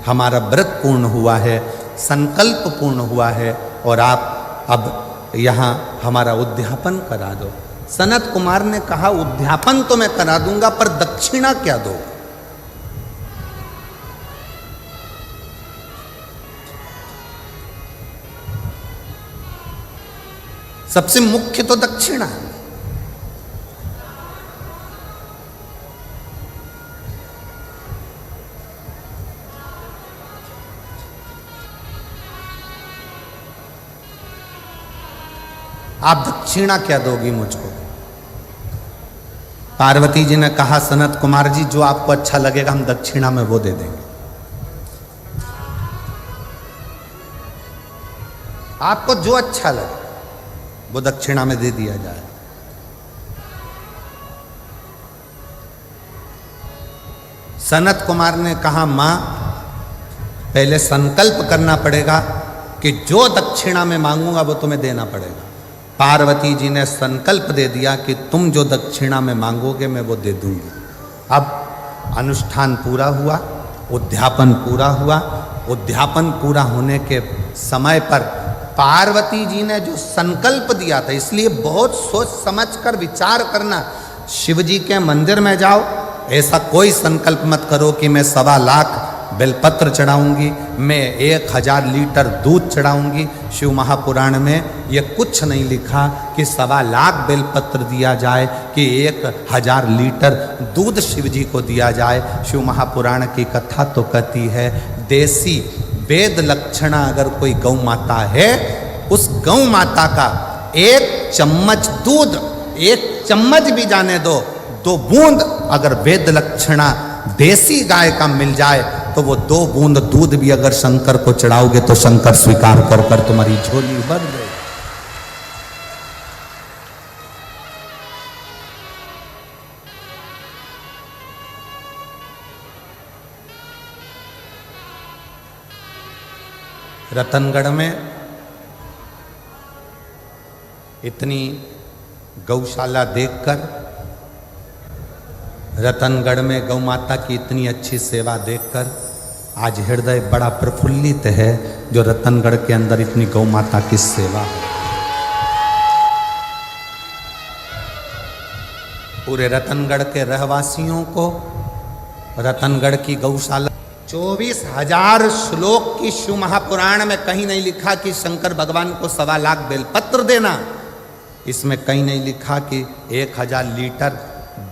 हमारा व्रत पूर्ण हुआ है, संकल्प पूर्ण हुआ है और आप अब यहाँ हमारा उद्यापन करा दो। सनत कुमार ने कहा, उद्यापन तो मैं करा दूंगा पर दक्षिणा क्या दो? सबसे मुख्य तो दक्षिणा है। आप दक्षिणा क्या दोगी मुझको? पार्वती जी ने कहा सनत कुमार जी जो आपको अच्छा लगेगा हम दक्षिणा में वो दे देंगे। आपको जो अच्छा लगे वो दक्षिणा में दे दिया जाए। सनत कुमार ने कहा मां पहले संकल्प करना पड़ेगा कि जो दक्षिणा में मांगूंगा वो तुम्हें देना पड़ेगा। पार्वती जी ने संकल्प दे दिया कि तुम जो दक्षिणा में मांगोगे मैं वो दे दूंगी। अब अनुष्ठान पूरा हुआ, उद्यापन पूरा हुआ। उद्यापन पूरा होने के समय पर पार्वती जी ने जो संकल्प दिया था, इसलिए बहुत सोच समझ कर विचार करना। शिव जी के मंदिर में जाओ, ऐसा कोई संकल्प मत करो कि मैं 1.25 लाख बेलपत्र चढ़ाऊंगी, मैं 1000 लीटर दूध चढ़ाऊंगी। शिव महापुराण में ये कुछ नहीं लिखा कि 1.25 लाख बेलपत्र दिया जाए कि 1000 लीटर दूध शिव जी को दिया जाए। शिव महापुराण की कथा तो कहती है देसी वेद लक्षणा अगर कोई गौ माता है, उस गौ माता का 1 चम्मच दूध, 1 चम्मच भी जाने दो, 2 बूंद अगर वेद लक्षणा देसी गाय का मिल जाए तो वो 2 बूंद दूध भी अगर शंकर को चढ़ाओगे तो शंकर स्वीकार कर कर तुम्हारी झोली भर दे। रतनगढ़ में इतनी गौशाला देखकर, रतनगढ़ में गौ माता की इतनी अच्छी सेवा देखकर आज हृदय बड़ा प्रफुल्लित है जो रतनगढ़ के अंदर इतनी गौ माता की सेवा है। पूरे रतनगढ़ के रहवासियों को रतनगढ़ की गौशाला 24,000 श्लोक की शिव महापुराण में कहीं नहीं लिखा कि शंकर भगवान को 1.25 लाख बेलपत्र देना। इसमें कहीं नहीं लिखा कि 1000 लीटर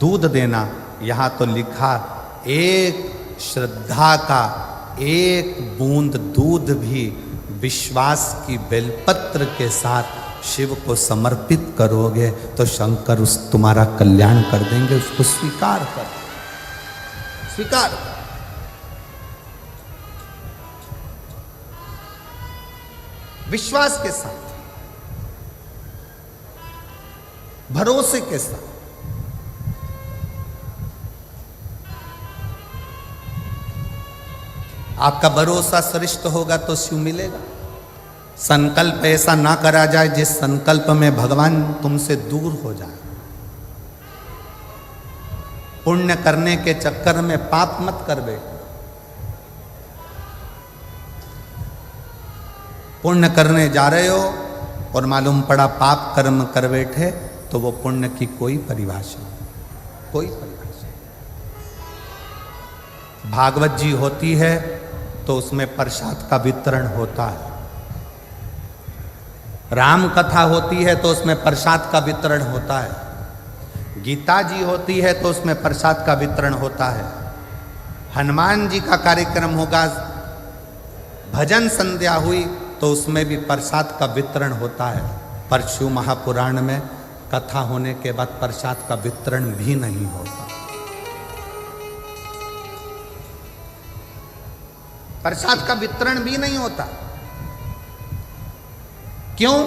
दूध देना। यहाँ तो लिखा एक श्रद्धा का 1 बूंद दूध भी विश्वास की बेलपत्र के साथ शिव को समर्पित करोगे तो शंकर उस तुम्हारा कल्याण कर देंगे। उसको स्वीकार कर, स्वीकार कर। विश्वास के साथ, भरोसे के साथ। आपका भरोसा श्रेष्ठ होगा तो शिव मिलेगा। संकल्प ऐसा ना करा जाए जिस संकल्प में भगवान तुमसे दूर हो जाए। पुण्य करने के चक्कर में पाप मत कर बैठो। पुण्य करने जा रहे हो और मालूम पड़ा पाप कर्म कर बैठे तो वो पुण्य की कोई परिभाषा नहीं, कोई परिभाषा नहीं। भागवत जी होती है तो उसमें प्रसाद का वितरण होता है। राम कथा होती है तो उसमें प्रसाद का वितरण होता है। गीता जी होती है तो उसमें प्रसाद का वितरण होता है। हनुमान जी का कार्यक्रम होगा, भजन संध्या हुई तो उसमें भी प्रसाद का वितरण होता है। पर शिव महापुराण में कथा होने के बाद प्रसाद का वितरण भी नहीं होता। प्रसाद का वितरण भी नहीं होता। क्यों?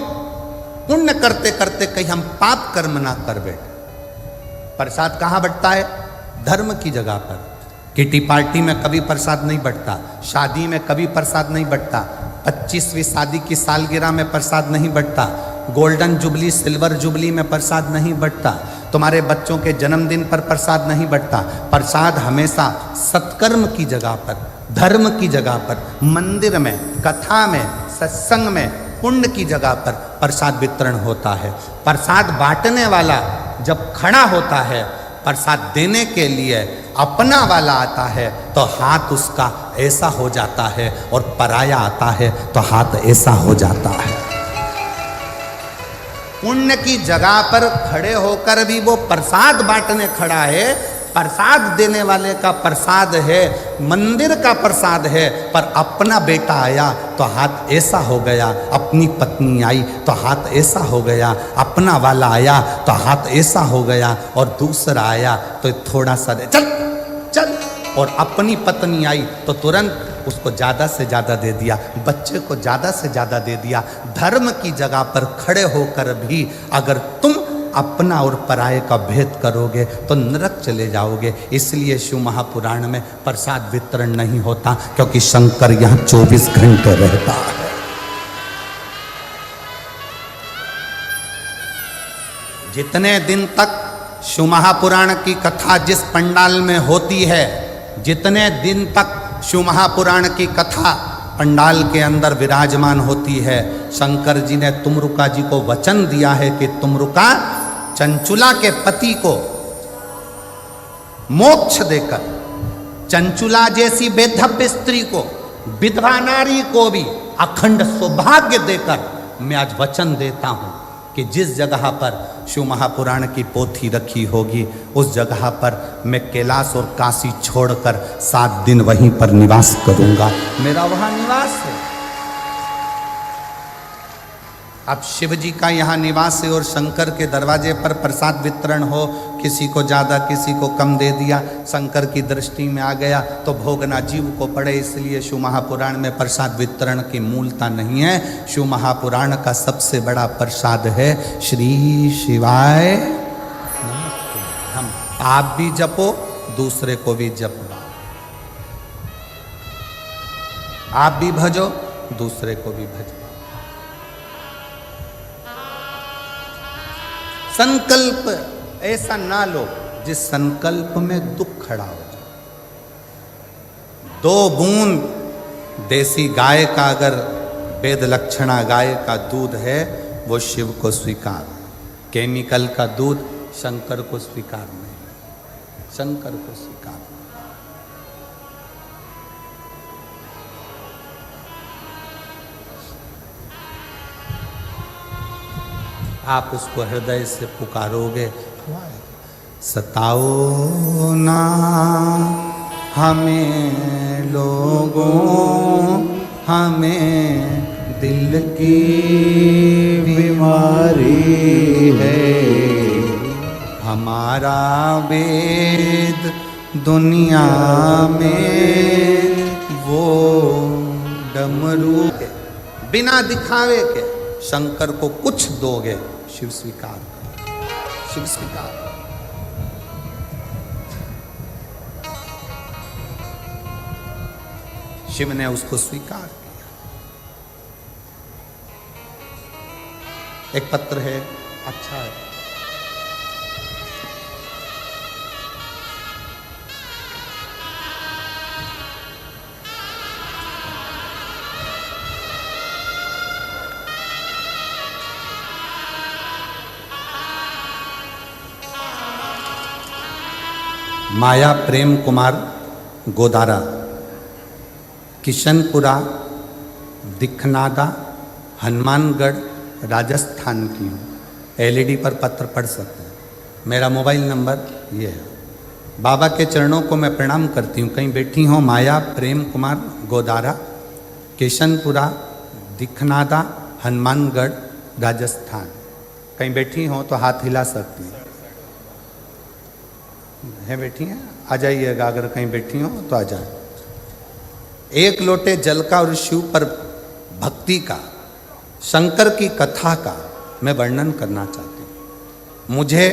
पुण्य करते करते कहीं हम पाप कर्म ना कर बैठे। प्रसाद कहाँ बंटता है? धर्म की जगह पर। किटी पार्टी में कभी प्रसाद नहीं बंटता, शादी में कभी प्रसाद नहीं बंटता, 25वीं शादी की सालगिरह में प्रसाद नहीं बंटता, गोल्डन जुबली सिल्वर जुबली में प्रसाद नहीं बंटता, तुम्हारे बच्चों के जन्मदिन पर प्रसाद नहीं बंटता। प्रसाद हमेशा सत्कर्म की जगह पर, धर्म की जगह पर, मंदिर में, कथा में, सत्संग में, पुण्य की जगह पर प्रसाद वितरण होता है। प्रसाद बांटने वाला जब खड़ा होता है, प्रसाद देने के लिए अपना वाला आता है तो हाथ उसका ऐसा हो जाता है और पराया आता है तो हाथ ऐसा हो जाता है। पुण्य की जगह पर खड़े होकर भी वो प्रसाद बांटने खड़ा है, प्रसाद देने वाले का प्रसाद है, मंदिर का प्रसाद है, पर अपना बेटा आया तो हाथ ऐसा हो गया, अपनी पत्नी आई तो हाथ ऐसा हो गया, अपना वाला आया तो हाथ ऐसा हो गया, और दूसरा आया तो थोड़ा सा दे, चल चल, और अपनी पत्नी आई तो तुरंत उसको ज़्यादा से ज़्यादा दे दिया, बच्चे को ज़्यादा से ज़्यादा दे दिया। धर्म की जगह पर खड़े होकर भी अगर तुम अपना और पराये का भेद करोगे तो नरक चले जाओगे। इसलिए शिव महापुराण में प्रसाद वितरण नहीं होता, क्योंकि शंकर यहाँ 24 घंटे रहता है। जितने दिन तक शिव महापुराण की कथा जिस पंडाल में होती है, जितने दिन तक शिव महापुराण की कथा पंडाल के अंदर विराजमान होती है, शंकर जी ने तुमरुका जी को वचन दिया है कि तुमरुका चंचुला के पति को मोक्ष देकर, चंचुला जैसी बेधव्य स्त्री को, विधवा नारी को भी अखंड सौभाग्य देकर मैं आज वचन देता हूं कि जिस जगह पर शिव महापुराण की पोथी रखी होगी उस जगह पर मैं कैलाश और काशी छोड़कर 7 दिन वहीं पर निवास करूंगा। मेरा वहां निवास है। अब शिव जी का यहाँ निवास है और शंकर के दरवाजे पर प्रसाद वितरण हो, किसी को ज़्यादा किसी को कम दे दिया, शंकर की दृष्टि में आ गया तो भोगना जीव को पड़े। इसलिए शिव महापुराण में प्रसाद वितरण की मूलता नहीं है। शिव महापुराण का सबसे बड़ा प्रसाद है श्री शिवाय नमस्ते। हम आप भी जपो, दूसरे को भी जपो, आप भी भजो, दूसरे को भी भजो। संकल्प ऐसा ना लो जिस संकल्प में दुख खड़ा हो जाए। 2 बूंद देसी गाय का अगर वेद लक्षणा गाय का दूध है वो शिव को स्वीकार, केमिकल का दूध शंकर को स्वीकार नहीं, शंकर को स्वीकार। आप उसको हृदय से पुकारोगे, सताओ ना हमें लोगों, हमें दिल की बीमारी है, हमारा वेद दुनिया में वो डमरू है। बिना दिखावे के शंकर को कुछ दोगे, शिव स्वीकार करो, शिव स्वीकार। शिव ने उसको स्वीकार किया। एक पत्र है, अच्छा है, माया प्रेम कुमार गोदारा, किशनपुरा, दिखनादा, हनुमानगढ़, राजस्थान की हूँ। LED पर पत्र पढ़ सकते हैं। मेरा मोबाइल नंबर ये है। बाबा के चरणों को मैं प्रणाम करती हूँ। कहीं बैठी हो माया प्रेम कुमार गोदारा, किशनपुरा, दिखनादा, हनुमानगढ़, राजस्थान। कहीं बैठी हो तो हाथ हिला सकती हैं। है बैठी हैं, आ जाइएगा। अगर कहीं बैठी हो तो आ जाए। 1 लोटे जल का और शिव पर भक्ति का, शंकर की कथा का मैं वर्णन करना चाहती हूँ। मुझे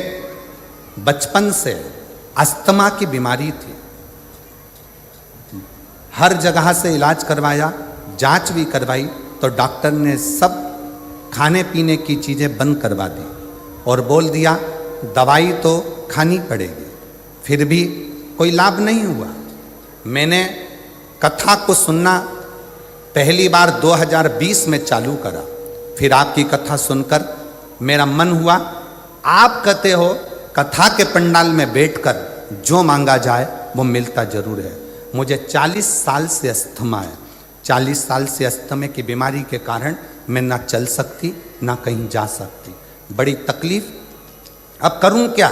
बचपन से अस्थमा की बीमारी थी। हर जगह से इलाज करवाया, जांच भी करवाई, तो डॉक्टर ने सब खाने पीने की चीज़ें बंद करवा दी और बोल दिया दवाई तो खानी पड़ेगी। फिर भी कोई लाभ नहीं हुआ। मैंने कथा को सुनना पहली बार 2020 में चालू करा। फिर आपकी कथा सुनकर मेरा मन हुआ, आप कहते हो कथा के पंडाल में बैठकर जो मांगा जाए वो मिलता जरूर है। मुझे 40 साल से अस्थमा है। 40 साल से अस्थमा की बीमारी के कारण मैं ना चल सकती ना कहीं जा सकती। बड़ी तकलीफ, अब करूं क्या?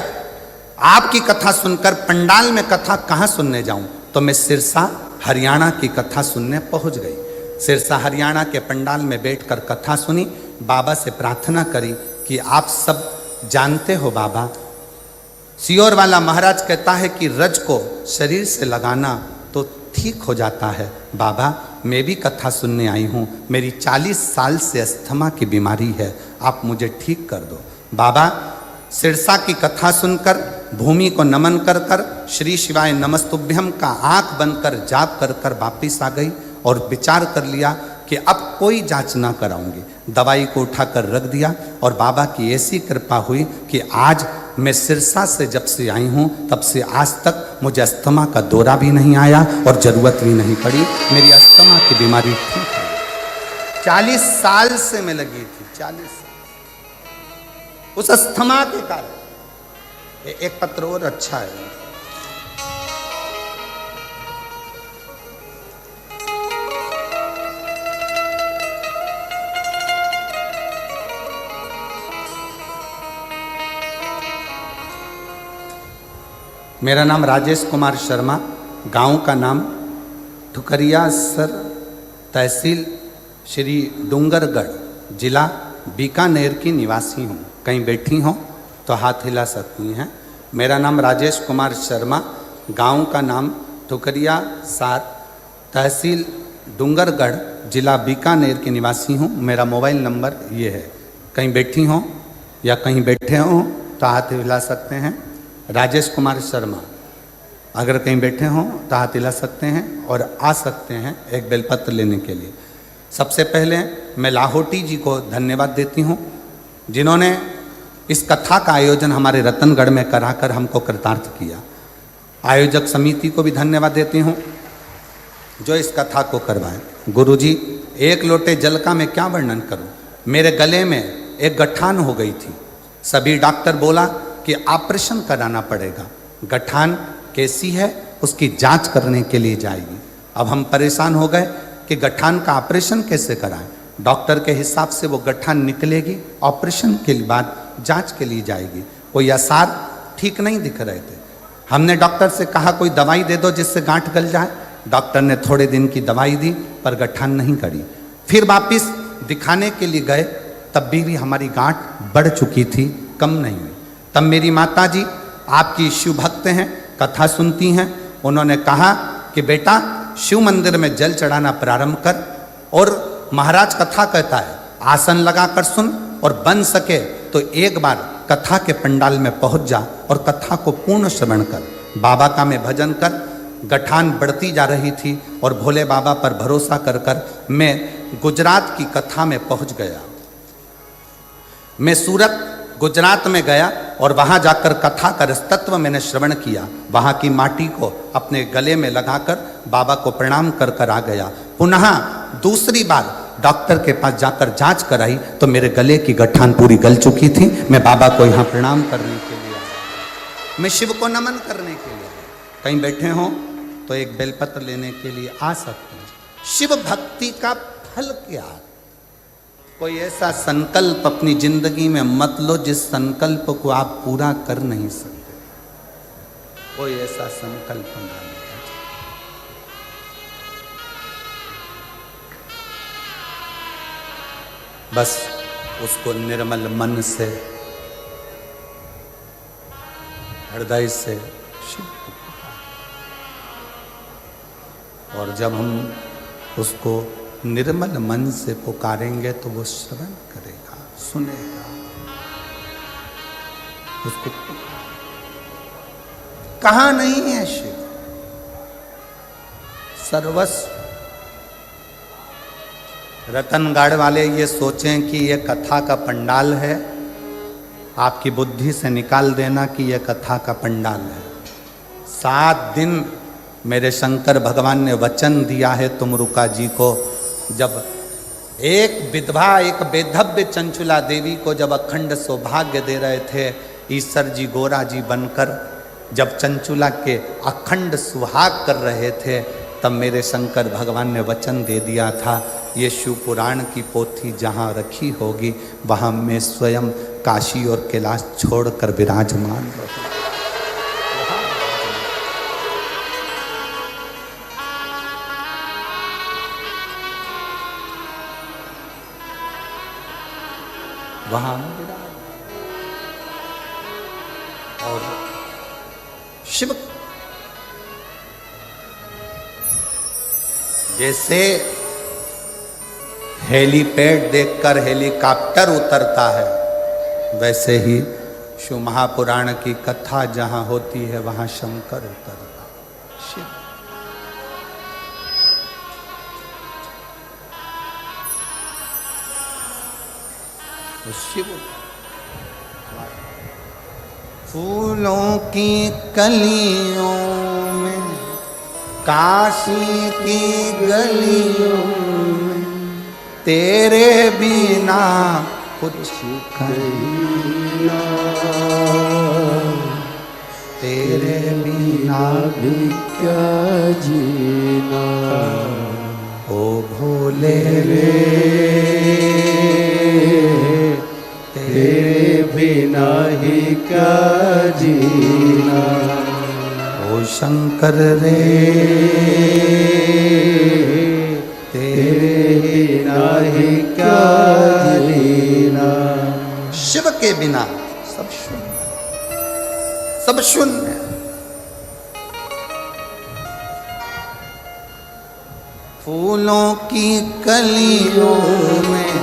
आपकी कथा सुनकर पंडाल में कथा कहाँ सुनने जाऊं? तो मैं सिरसा हरियाणा की कथा सुनने पहुंच गई। सिरसा हरियाणा के पंडाल में बैठकर कथा सुनी, बाबा से प्रार्थना करी कि आप सब जानते हो बाबा, सियोर वाला महाराज कहता है कि रज को शरीर से लगाना तो ठीक हो जाता है। बाबा मैं भी कथा सुनने आई हूँ, मेरी 40 साल से अस्थमा की बीमारी है, आप मुझे ठीक कर दो। बाबा सिरसा की कथा सुनकर भूमि को नमन कर कर श्री शिवाय नमस्तुभ्यम का आंख बंद कर जाप कर कर वापिस आ गई और विचार कर लिया कि अब कोई जांच ना कराऊंगी। दवाई को उठाकर रख दिया और बाबा की ऐसी कृपा हुई कि आज मैं सिरसा से जब से आई हूँ तब से आज तक मुझे अस्थमा का दौरा भी नहीं आया और ज़रूरत भी नहीं पड़ी। मेरी अस्थमा की बीमारी ठीक है। 40 साल से मैं लगी थी, 40 साल उस अस्थमा के कारण। एक पत्र और अच्छा है, मेरा नाम राजेश कुमार शर्मा, गांव का नाम ठुकरिया सर, तहसील श्री डूंगरगढ़, जिला बीकानेर की निवासी हूँ। कहीं बैठी हो तो हाथ हिला सकती हैं। मेरा नाम राजेश कुमार शर्मा, गांव का नाम ठुकरिया सर, तहसील डूंगरगढ़, जिला बीकानेर की निवासी हूँ। मेरा मोबाइल नंबर ये है। कहीं बैठी हो या कहीं बैठे हो तो हाथ हिला सकते हैं। राजेश कुमार शर्मा, अगर कहीं बैठे हों तो हाथ हिला सकते हैं और आ सकते हैं एक बेलपत्र लेने के लिए। सबसे पहले मैं लाहौटी जी को धन्यवाद देती हूँ जिन्होंने इस कथा का आयोजन हमारे रतनगढ़ में कराकर हमको कृतार्थ किया। आयोजक समिति को भी धन्यवाद देती हूँ जो इस कथा को करवाए। गुरुजी, एक लोटे जल का मैं क्या वर्णन करूँ, मेरे गले में एक गठान हो गई थी। सभी डॉक्टर बोला कि ऑपरेशन कराना पड़ेगा। गठान कैसी है उसकी जांच करने के लिए जाएगी। अब हम परेशान हो गए कि गठान का ऑपरेशन कैसे कराएं। डॉक्टर के हिसाब से वो गठान निकलेगी, ऑपरेशन के बाद जांच के लिए जाएगी। कोई आसार ठीक नहीं दिख रहे थे। हमने डॉक्टर से कहा कोई दवाई दे दो जिससे गांठ गल जाए। डॉक्टर ने थोड़े दिन की दवाई दी पर गठान नहीं गड़ी। फिर वापिस दिखाने के लिए गए, तब भी हमारी गांठ बढ़ चुकी थी, कम नहीं हुई। तब मेरी माता जी आपकी शिव भक्त हैं, कथा सुनती हैं। उन्होंने कहा कि बेटा शिव मंदिर में जल चढ़ाना प्रारंभ कर और महाराज कथा कहता है आसन लगा कर सुन और बन सके तो एक बार कथा के पंडाल में पहुंच जा और कथा को पूर्ण श्रवण कर। बाबा का मैं भजन कर, गठान बढ़ती जा रही थी और भोले बाबा पर भरोसा कर कर मैं गुजरात की कथा में पहुंच गया। मैं सूरत गुजरात में गया और वहाँ जाकर कथा का रसतत्व मैंने श्रवण किया। वहाँ की माटी को अपने गले में लगाकर बाबा को प्रणाम कर कर आ गया। पुनः दूसरी बार डॉक्टर के पास जाकर जांच कराई तो मेरे गले की गठान पूरी गल चुकी थी। मैं बाबा को यहाँ प्रणाम करने के लिए आया, मैं शिव को नमन करने के लिए आया। कहीं बैठे हों तो एक बेलपत्र लेने के लिए आ सकते हैं। शिव भक्ति का फल क्या? कोई ऐसा संकल्प अपनी जिंदगी में मत लो जिस संकल्प को आप पूरा कर नहीं सकते। कोई ऐसा संकल्प ना लें। बस उसको निर्मल मन से, हृदय से शिव को पुकारें। और जब हम उसको निर्मल मन से पुकारेंगे तो वो श्रवण करेगा, सुनेगा। उसको कहाँ नहीं है शिव? सर्वस्व। रतनगढ़ वाले ये सोचें कि ये कथा का पंडाल है, आपकी बुद्धि से निकाल देना कि ये कथा का पंडाल है। 7 दिन मेरे शंकर भगवान ने वचन दिया है तुमरुका जी को। जब एक विधवा, एक बेधव्य चंचुला देवी को जब अखंड सौभाग्य दे रहे थे ईश्वर जी गोरा जी बनकर, जब चंचुला के अखंड सुहाग कर रहे थे, तब मेरे शंकर भगवान ने वचन दे दिया था ये शिव पुराण की पोथी जहाँ रखी होगी वहाँ मैं स्वयं काशी और कैलाश छोड़कर विराजमान रहो। वहां और शिव जैसे हेलीपैड देखकर हेलीकॉप्टर उतरता है, वैसे ही शिव महापुराण की कथा जहां होती है वहां शंकर उतरता शिव। शिव फूलों की कलियों में, काशी की गलियों में, तेरे बिना कुछ कहना, तेरे बिना भी क्या जीना, ओ भोले रे तेरे बिना ही क्या जीना, ओ शंकर रे तेरे बिना ही क्या जीना। शिव के बिना सब शून्य, सब शून्य। फूलों की कलियों में,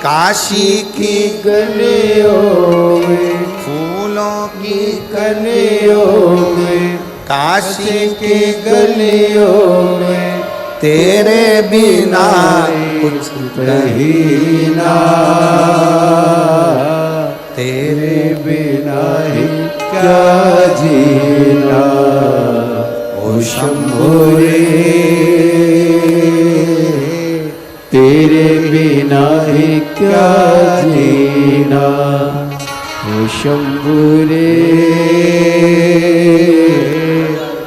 काशी की गलियों में, फूलों की कलियों में, काशी के गलियों में, तेरे बिना कुछ कहना, तेरे बिना ही क्या जीना, ओ शंभो रे तेरे बिना ही क्या जीना, ओ शंभो रे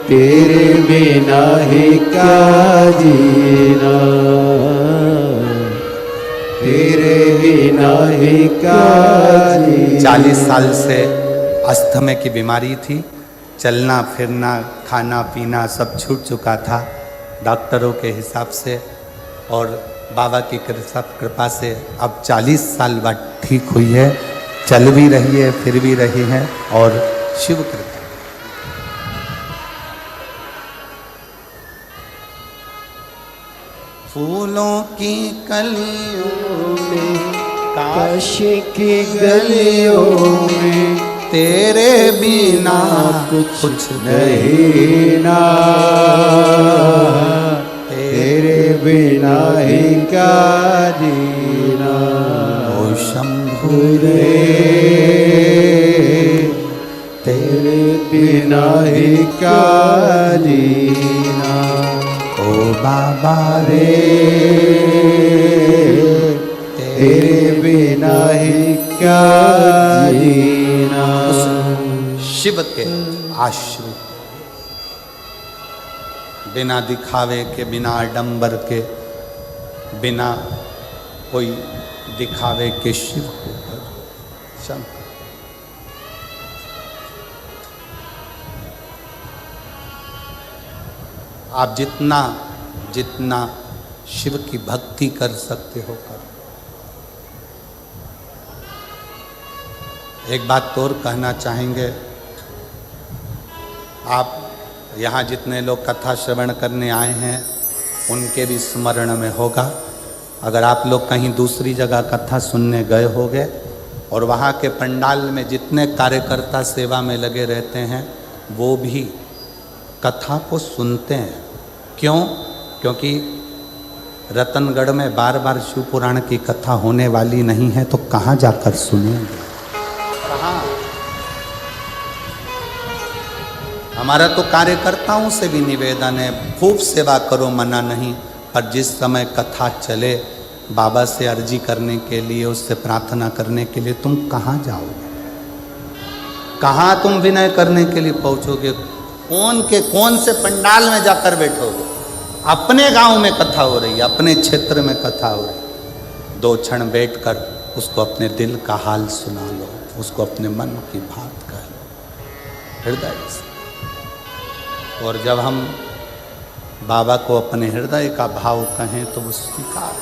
तेरे बिना ही क्या जीना, तेरे बिना ही क्या जीना। 40 साल से अस्थमा की बीमारी थी, चलना फिरना खाना पीना सब छूट चुका था डॉक्टरों के हिसाब से, और बाबा की कृपा से अब 40 साल बाद ठीक हुई है, चल भी रही है फिर भी रही है, और शिव कृपा। फूलों की कलियों में, काशी की गलियों में, तेरे बिना कुछ नहीं ना, तेरे बिना ही क्या जीना, ओ शंभु रे तेरे बिना ही क्या जीना, ओ बाबा रे तेरे बिना ही क्या जीना। शिव के आश्रित, बिना दिखावे के, बिना आडंबर के, बिना कोई दिखावे के शिव को शंकर। आप जितना जितना शिव की भक्ति कर सकते हो करो। एक बात तो और कहना चाहेंगे, आप यहाँ जितने लोग कथा श्रवण करने आए हैं उनके भी स्मरण में होगा, अगर आप लोग कहीं दूसरी जगह कथा सुनने गए होंगे और वहाँ के पंडाल में जितने कार्यकर्ता सेवा में लगे रहते हैं वो भी कथा को सुनते हैं। क्यों? क्योंकि रतनगढ़ में बार बार शिव पुराण की कथा होने वाली नहीं है, तो कहाँ जाकर सुनेंगे? कहाँ? हमारा तो कार्यकर्ताओं से भी निवेदन है, खूब सेवा करो, मना नहीं, पर जिस समय कथा चले बाबा से अर्जी करने के लिए, उससे प्रार्थना करने के लिए तुम कहाँ जाओगे? कहाँ तुम विनय करने के लिए पहुँचोगे? कौन से पंडाल में जाकर बैठोगे? अपने गांव में कथा हो रही है, अपने क्षेत्र में कथा हो रही है, 2 क्षण बैठकर उसको अपने दिल का हाल सुना लो, उसको अपने मन की बात कह लो हृदय से। और जब हम बाबा को अपने हृदय का भाव कहें तो वो स्वीकार।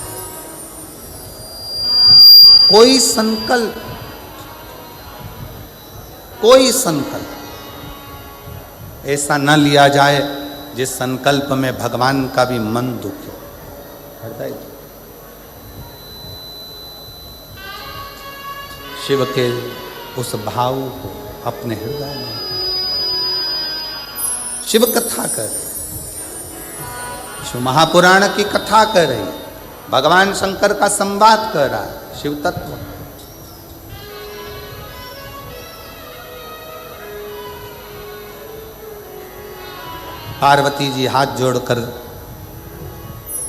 कोई संकल्प ऐसा न लिया जाए जिस संकल्प में भगवान का भी मन दुखे, हृदय दुखे। शिव के उस भाव को अपने हृदय में। शिव कथा कर रहे, शिव महापुराण की कथा कर रही, भगवान शंकर का संवाद कर रहा है, शिव तत्व। पार्वती जी हाथ जोड़कर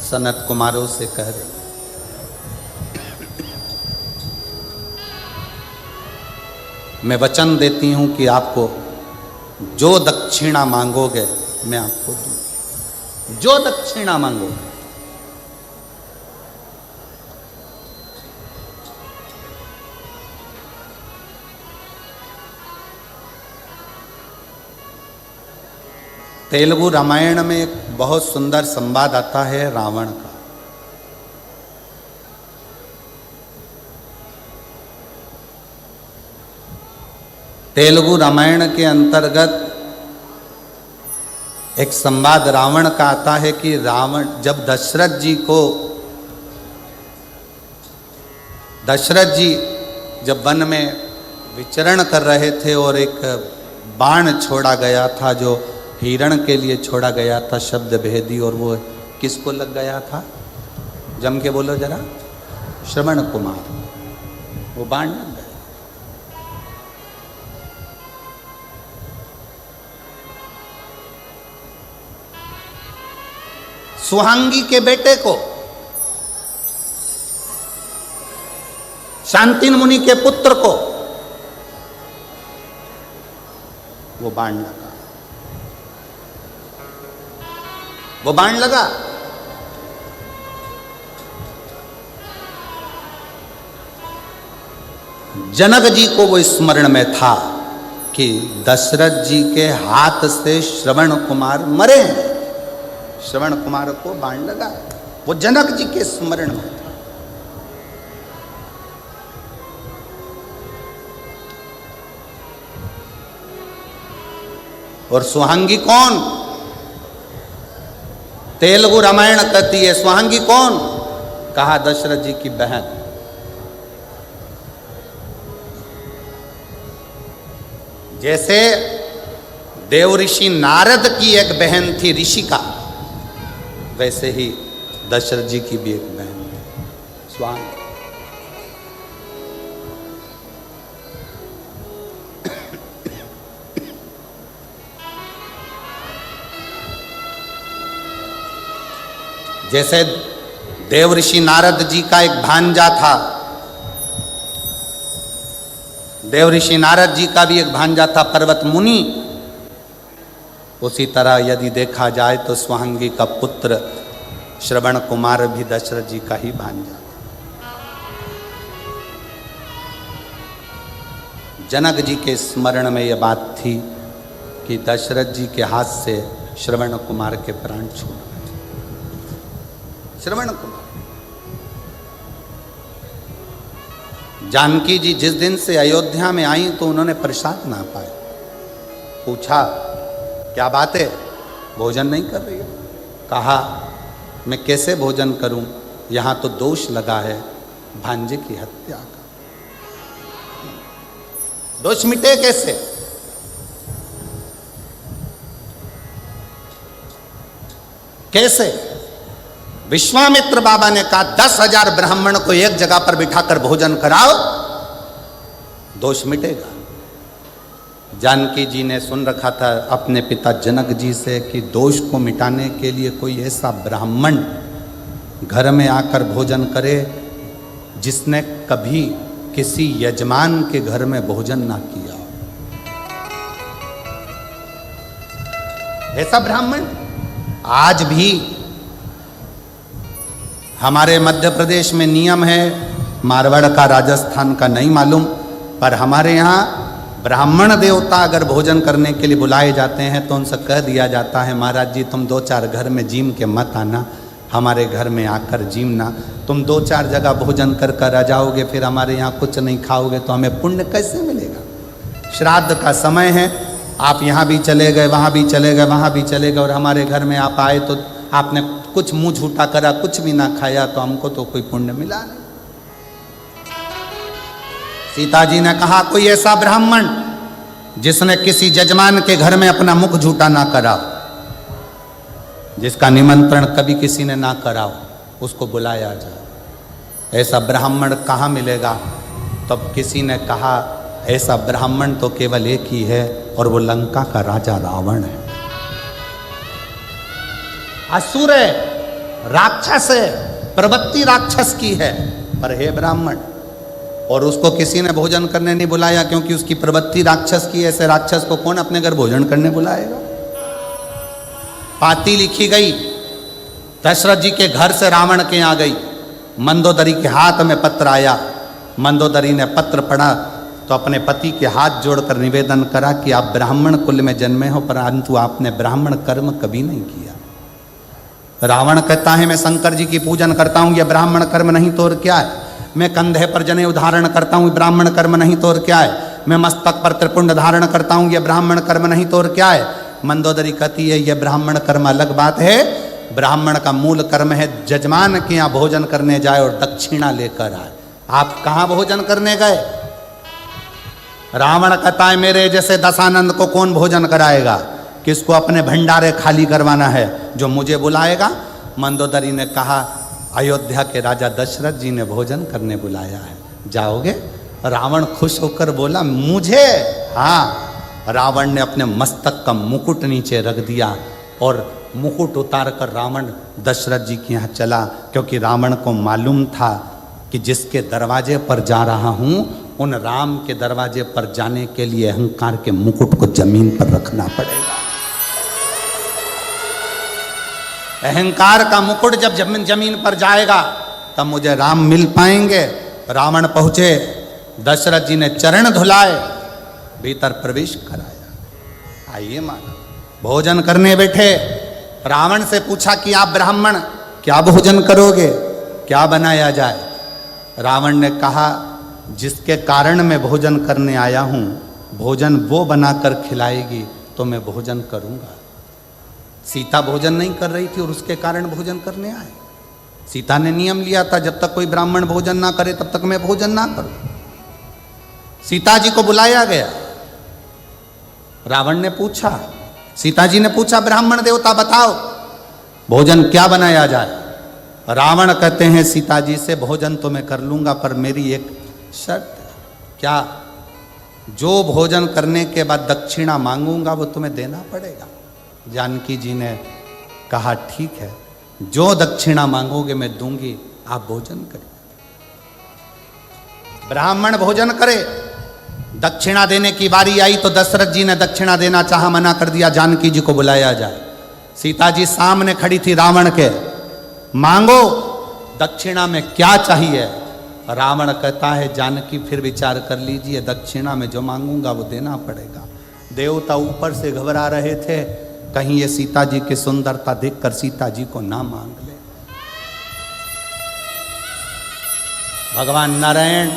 सनत कुमारों से कह रही, मैं वचन देती हूं कि आपको जो दक्षिणा मांगोगे मैं आपको दूंगी, जो दक्षिणा मांगोगे। तेलुगु रामायण में एक बहुत सुंदर संवाद आता है रावण का। तेलुगु रामायण के अंतर्गत एक संवाद रावण का आता है कि रावण जब दशरथ जी जब वन में विचरण कर रहे थे और एक बाण छोड़ा गया था जो हिरण के लिए छोड़ा गया था, शब्द भेदी, और वो किसको लग गया था? जम के बोलो जरा। श्रवण कुमार। वो बाण लग गया। सुहांगी के बेटे को, शांतिन मुनि के पुत्र को वो बाण लगा। वो बाण लगा। जनक जी को वो स्मरण में था कि दशरथ जी के हाथ से श्रवण कुमार मरे हैं। श्रवण कुमार को बाण लगा, वो जनक जी के स्मरण में था। और सुहांगी कौन? तेलुगु रामायण कहती है सुहांगी कौन? कहा दशरथ जी की बहन। जैसे देव ऋषि नारद की एक बहन थी ऋषिका, वैसे ही दशरथ जी की भी एक बहन थी सुहांगी। जैसे देव ऋषि नारद जी का एक भांजा था, देव ऋषि नारद जी का भी एक भांजा था पर्वत मुनि, उसी तरह यदि देखा जाए तो सुहांगी का पुत्र श्रवण कुमार भी दशरथ जी का ही भांजा था। जनक जी के स्मरण में यह बात थी कि दशरथ जी के हाथ से श्रवण कुमार के प्राण छूट गए। श्रवण कुमार। जानकी जी जिस दिन से अयोध्या में आई तो उन्होंने प्रसाद ना पाया। पूछा क्या बात है, भोजन नहीं कर रही हो? कहा मैं कैसे भोजन करूं, यहां तो दोष लगा है भांजे की हत्या का। दोष मिटे कैसे? कैसे? विश्वामित्र बाबा ने कहा 10,000 ब्राह्मण को एक जगह पर बिठाकर भोजन कराओ, दोष मिटेगा। जानकी जी ने सुन रखा था अपने पिता जनक जी से कि दोष को मिटाने के लिए कोई ऐसा ब्राह्मण घर में आकर भोजन करे जिसने कभी किसी यजमान के घर में भोजन ना किया। ऐसा ब्राह्मण आज भी हमारे मध्य प्रदेश में नियम है, मारवाड़ का, राजस्थान का नहीं मालूम, पर हमारे यहाँ ब्राह्मण देवता अगर भोजन करने के लिए बुलाए जाते हैं तो उनसे कह दिया जाता है, महाराज जी तुम 2-4 घर में जीम के मत आना, हमारे घर में आकर जीमना। तुम 2-4 जगह भोजन कर कर आ जाओगे, फिर हमारे यहाँ कुछ नहीं खाओगे तो हमें पुण्य कैसे मिलेगा। श्राद्ध का समय है, आप यहाँ भी चले गए, वहाँ भी चले गए, वहाँ भी चले गए, और हमारे घर में आप आए तो आपने कुछ मुंह झूठा करा, कुछ भी ना खाया, तो हमको तो कोई पुण्य मिला नहीं। सीता जी ने कहा, कोई ऐसा ब्राह्मण जिसने किसी जजमान के घर में अपना मुख झूठा ना करा, जिसका निमंत्रण कभी किसी ने ना करा, उसको बुलाया जाए। ऐसा ब्राह्मण कहाँ मिलेगा? तब किसी ने कहा, ऐसा ब्राह्मण तो केवल एक ही है, और वो लंका का राजा रावण है। असुर है, राक्षस है, प्रवृत्ति राक्षस की है, पर हे ब्राह्मण। और उसको किसी ने भोजन करने नहीं बुलाया, क्योंकि उसकी प्रवृत्ति राक्षस की। ऐसे राक्षस को कौन अपने घर भोजन करने बुलाएगा? पाती लिखी गई, दशरथ जी के घर से रावण के यहाँ गई। मंदोदरी के हाथ में पत्र आया। मंदोदरी ने पत्र पढ़ा तो अपने पति के हाथ जोड़कर निवेदन करा कि आप ब्राह्मण कुल में जन्मे हो, परंतु आपने ब्राह्मण कर्म कभी नहीं किया। रावण कहता है, मैं शंकर जी की पूजन करता हूँ, यह ब्राह्मण कर्म नहीं तो और क्या है। मैं कंधे पर जनेऊ धारण करता हूँ, ब्राह्मण कर्म नहीं तो और क्या है। मैं मस्तक पर त्रिपुंड धारण करता हूँ, यह ब्राह्मण कर्म नहीं तो और क्या है। मंदोदरी कहती है, यह ब्राह्मण कर्म अलग बात है। ब्राह्मण का मूल कर्म है जजमान के यहाँ भोजन करने जाए और दक्षिणा लेकर आए। आप कहाँ भोजन करने गए? रावण कहता है, मेरे जैसे दशानंद को कौन भोजन कराएगा? किसको अपने भंडारे खाली करवाना है जो मुझे बुलाएगा? मंदोदरी ने कहा, अयोध्या के राजा दशरथ जी ने भोजन करने बुलाया है, जाओगे? रावण खुश होकर बोला, मुझे? हाँ। रावण ने अपने मस्तक का मुकुट नीचे रख दिया और मुकुट उतार कर रावण दशरथ जी के यहाँ चला, क्योंकि रावण को मालूम था कि जिसके दरवाजे पर जा रहा हूँ, उन राम के दरवाजे पर जाने के लिए अहंकार के मुकुट को जमीन पर रखना पड़ेगा। अहंकार का मुकुट जब जमीन पर जाएगा तब मुझे राम मिल पाएंगे। रावण पहुंचे, दशरथ जी ने चरण धुलाए, भीतर प्रवेश कराया। आइए मानो, भोजन करने बैठे। रावण से पूछा कि आप ब्राह्मण क्या भोजन करोगे, क्या बनाया जाए? रावण ने कहा, जिसके कारण मैं भोजन करने आया हूँ, भोजन वो बनाकर खिलाएगी तो मैं भोजन करूँगा। सीता भोजन नहीं कर रही थी और उसके कारण भोजन करने आए। सीता ने नियम लिया था, जब तक कोई ब्राह्मण भोजन ना करे तब तक मैं भोजन ना करूं। सीता जी को बुलाया गया। रावण ने पूछा, सीता जी ने पूछा, ब्राह्मण देवता बताओ भोजन क्या बनाया जाए? रावण कहते हैं सीता जी से, भोजन तो मैं कर लूंगा, पर मेरी एक शर्त है। क्या? जो भोजन करने के बाद दक्षिणा मांगूंगा वो तुम्हें देना पड़ेगा। जानकी जी ने कहा, ठीक है, जो दक्षिणा मांगोगे मैं दूंगी, आप भोजन करें। ब्राह्मण भोजन करे। दक्षिणा देने की बारी आई तो दशरथ जी ने दक्षिणा देना चाहा, मना कर दिया, जानकी जी को बुलाया जाए। सीता जी सामने खड़ी थी रावण के, मांगो दक्षिणा में क्या चाहिए? रावण कहता है, जानकी फिर विचार कर लीजिए, दक्षिणा में जो मांगूंगा वो देना पड़ेगा। देवता ऊपर से घबरा रहे थे, कहीं ये सीता जी की सुंदरता देखकर सीता जी को ना मांग ले। भगवान नारायण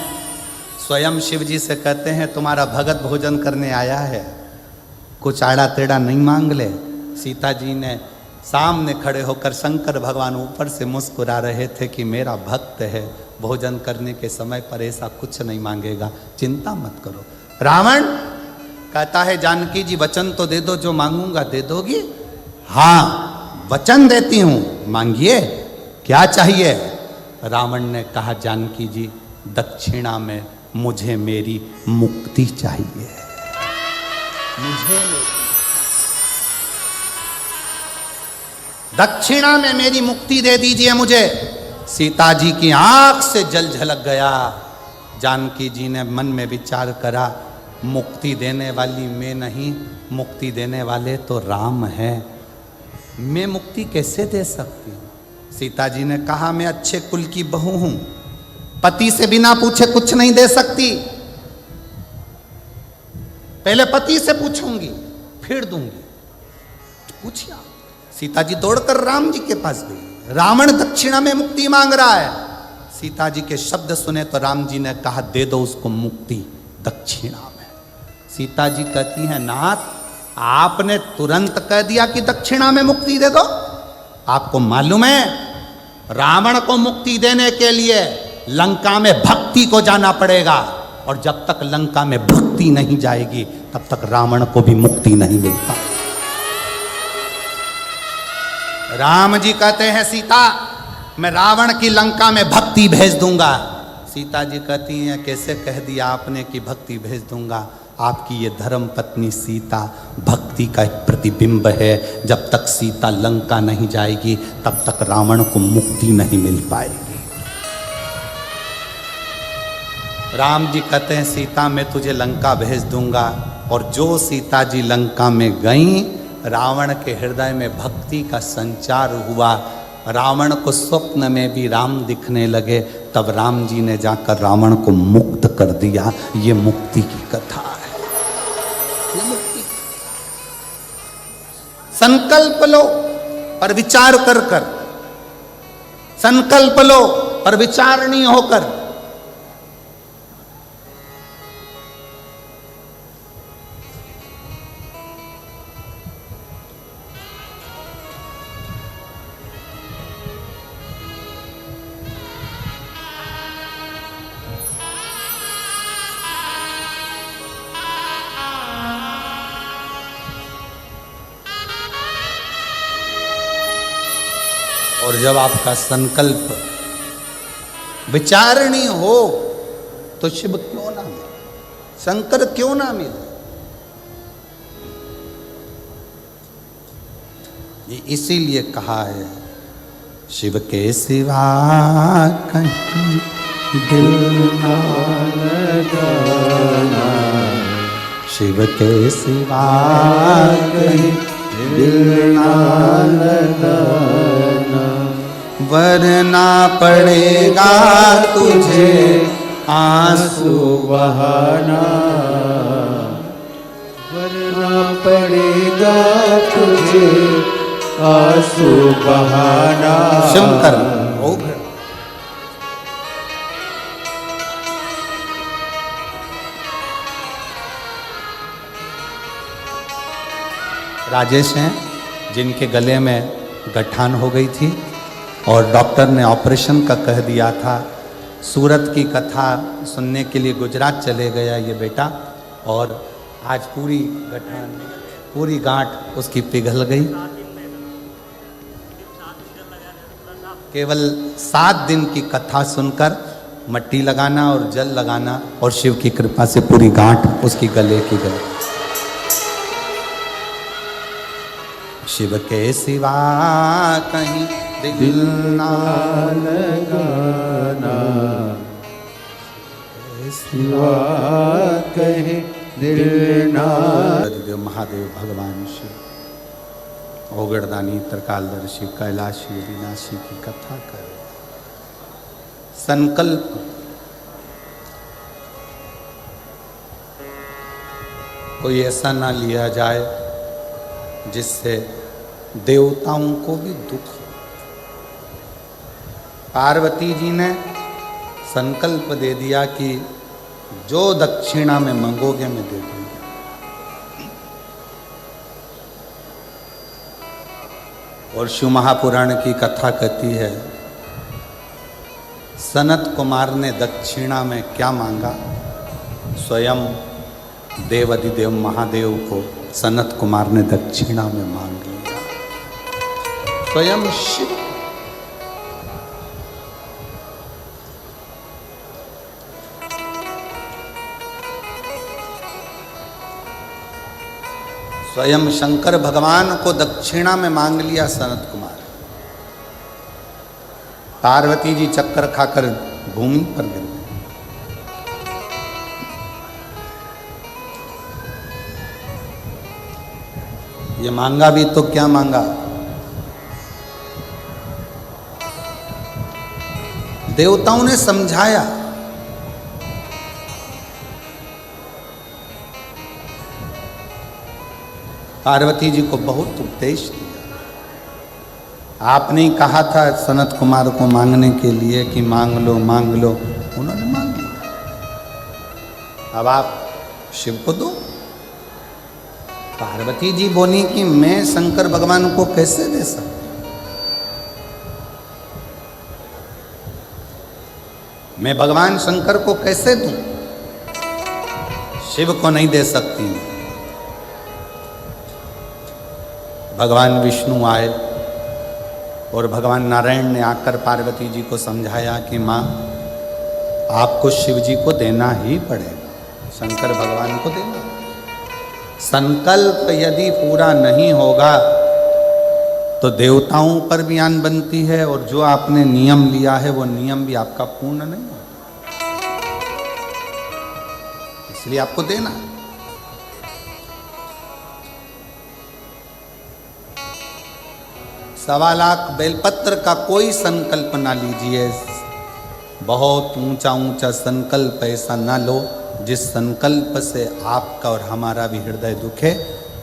स्वयं शिव जी से कहते हैं, तुम्हारा भगत भोजन करने आया है, कुछ आड़ा टेढ़ा नहीं मांग ले। सीता जी ने सामने खड़े होकर, शंकर भगवान ऊपर से मुस्कुरा रहे थे कि मेरा भक्त है, भोजन करने के समय पर ऐसा कुछ नहीं मांगेगा, चिंता मत करो। रावण कहता है, जानकी जी वचन तो दे दो, जो मांगूंगा दे दोगी? हाँ वचन देती हूँ, मांगिए, क्या चाहिए? रावण ने कहा, जानकी जी दक्षिणा में मुझे मेरी मुक्ति चाहिए, मुझे दक्षिणा में मेरी मुक्ति दे दीजिए मुझे। सीता जी की आंख से जल झलक गया। जानकी जी ने मन में विचार करा, मुक्ति देने वाली मैं नहीं, मुक्ति देने वाले तो राम हैं, मैं मुक्ति कैसे दे सकती हूँ? सीता जी ने कहा, मैं अच्छे कुल की बहू हूँ, पति से बिना पूछे कुछ नहीं दे सकती, पहले पति से पूछूंगी फिर दूंगी। पूछिए, सीता जी दौड़कर राम जी के पास गई। रावण दक्षिणा में मुक्ति मांग रहा है। सीता जी के शब्द सुने तो राम जी ने कहा दे दो उसको मुक्ति दक्षिणा में। सीता जी कहती हैं नाथ, आपने तुरंत कह दिया कि दक्षिणा में मुक्ति दे दो। आपको मालूम है रावण को मुक्ति देने के लिए लंका में भक्ति को जाना पड़ेगा, और जब तक लंका में भक्ति नहीं जाएगी तब तक रावण को भी मुक्ति नहीं मिलता। राम जी कहते हैं सीता, मैं रावण की लंका में भक्ति भेज दूंगा। सीता जी कहती हैं कैसे कह दिया आपने कि भक्ति भेज दूंगा? आपकी ये धर्म पत्नी सीता भक्ति का एक प्रतिबिंब है। जब तक सीता लंका नहीं जाएगी तब तक रावण को मुक्ति नहीं मिल पाएगी। राम जी कहते हैं सीता मैं तुझे लंका भेज दूंगा, और जो सीता जी लंका में गई रावण के हृदय में भक्ति का संचार हुआ। रावण को स्वप्न में भी राम दिखने लगे, तब राम जी ने जाकर रावण को मुक्त कर दिया। ये मुक्ति की कथा है, ये मुक्ति। संकल्प लो पर विचार कर कर, संकल्प लो पर विचार नहीं होकर। और जब आपका संकल्प विचारणी हो तो शिव क्यों ना मिले, शंकर क्यों ना मिले? ये इसीलिए कहा है शिव के सिवा कहीं दिल ना लगाना, शिव के सिवा कहीं दिल ना लगाना, वरना पड़ेगा तुझे आंसू बहाना, वरना पड़ेगा तुझे आंसू बहाना। शंकर ओ राजेश हैं जिनके गले में गठान हो गई थी और डॉक्टर ने ऑपरेशन का कह दिया था। सूरत की कथा सुनने के लिए गुजरात चले गया ये बेटा, और आज पूरी गठान पूरी गांठ उसकी पिघल गई। केवल 7 दिन की कथा सुनकर मट्टी लगाना और जल लगाना, और शिव की कृपा से पूरी गांठ उसकी गले की गई। शिव के सिवा कहीं दिल ना लगाना, सिवा कहीं दिल ना। देव महादेव भगवान शिव ओगड़दानी त्रिकालदर्शी कैलाशी विनाशी की कथा कर। संकल्प कोई ऐसा ना लिया जाए जिससे देवताओं को भी दुख हो। पार्वती जी ने संकल्प दे दिया कि जो दक्षिणा में मांगोगे मैं दे दूंगी। और शिव महापुराण की कथा कहती है सनत कुमार ने दक्षिणा में क्या मांगा? स्वयं देवाधिदेव महादेव को सनत कुमार ने दक्षिणा में मांग लिया। स्वयं शिव स्वयं शंकर भगवान को दक्षिणा में मांग लिया सनत कुमार। पार्वती जी चक्कर खाकर भूमि पर गिर गई। ये मांगा भी तो क्या मांगा? देवताओं ने समझाया, पार्वती जी को बहुत उपदेश दिया। आपने ही कहा था सनत कुमार को मांगने के लिए कि मांग लो, उन्होंने मांग लिया। अब आप शिव को दो। पार्वती जी बोली कि मैं शंकर भगवान को कैसे दे सकती, मैं भगवान शंकर को कैसे दूं, शिव को नहीं दे सकती। भगवान विष्णु आए और भगवान नारायण ने आकर पार्वती जी को समझाया कि माँ आपको शिव जी को देना ही पड़ेगा, शंकर भगवान को देना। संकल्प यदि पूरा नहीं होगा तो देवताओं पर भी आन बनती है, और जो आपने नियम लिया है वो नियम भी आपका पूर्ण नहीं होगा, इसलिए आपको देना। सवा लाख बेलपत्र का कोई संकल्प ना लीजिए, बहुत ऊंचा ऊंचा संकल्प ऐसा ना लो जिस संकल्प से आपका और हमारा भी हृदय दुखे।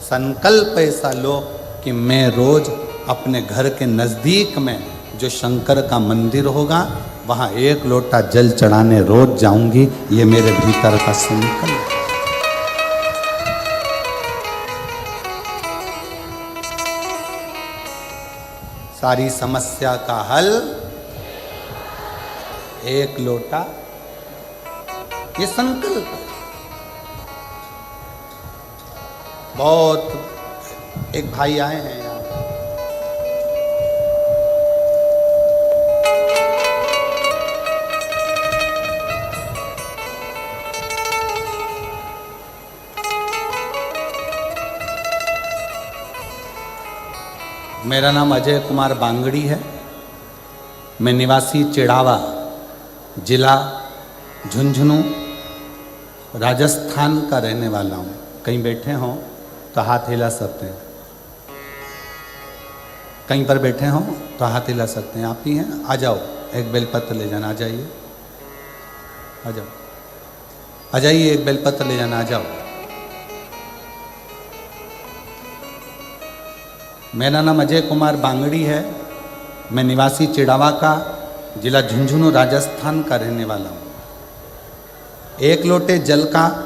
संकल्प ऐसा लो कि मैं रोज अपने घर के नज़दीक में जो शंकर का मंदिर होगा वहाँ 1 लोटा जल चढ़ाने रोज जाऊंगी, ये मेरे भीतर का संकल्प। सारी समस्या का हल 1 लोटा, ये संकल्प। बहुत एक भाई आए हैं यहाँ, मेरा नाम अजय कुमार बांगड़ी है, मैं निवासी चिड़ावा, जिला झुंझुनू, राजस्थान का रहने वाला हूँ। कहीं बैठे हों तो हाथ हिला सकते हैं, कहीं पर बैठे हों तो हाथ हिला सकते हैं। आप ही हैं, आ जाओ, एक बेलपत्र ले जाना, आ जाइए, आ जाओ, आ जाइए, एक बेलपत्र ले जाना, आ जाओ। मेरा नाम अजय कुमार बांगड़ी है, मैं निवासी चिड़ावा का, जिला झुंझुनू, राजस्थान का रहने वाला हूँ। 1 लोटे जल का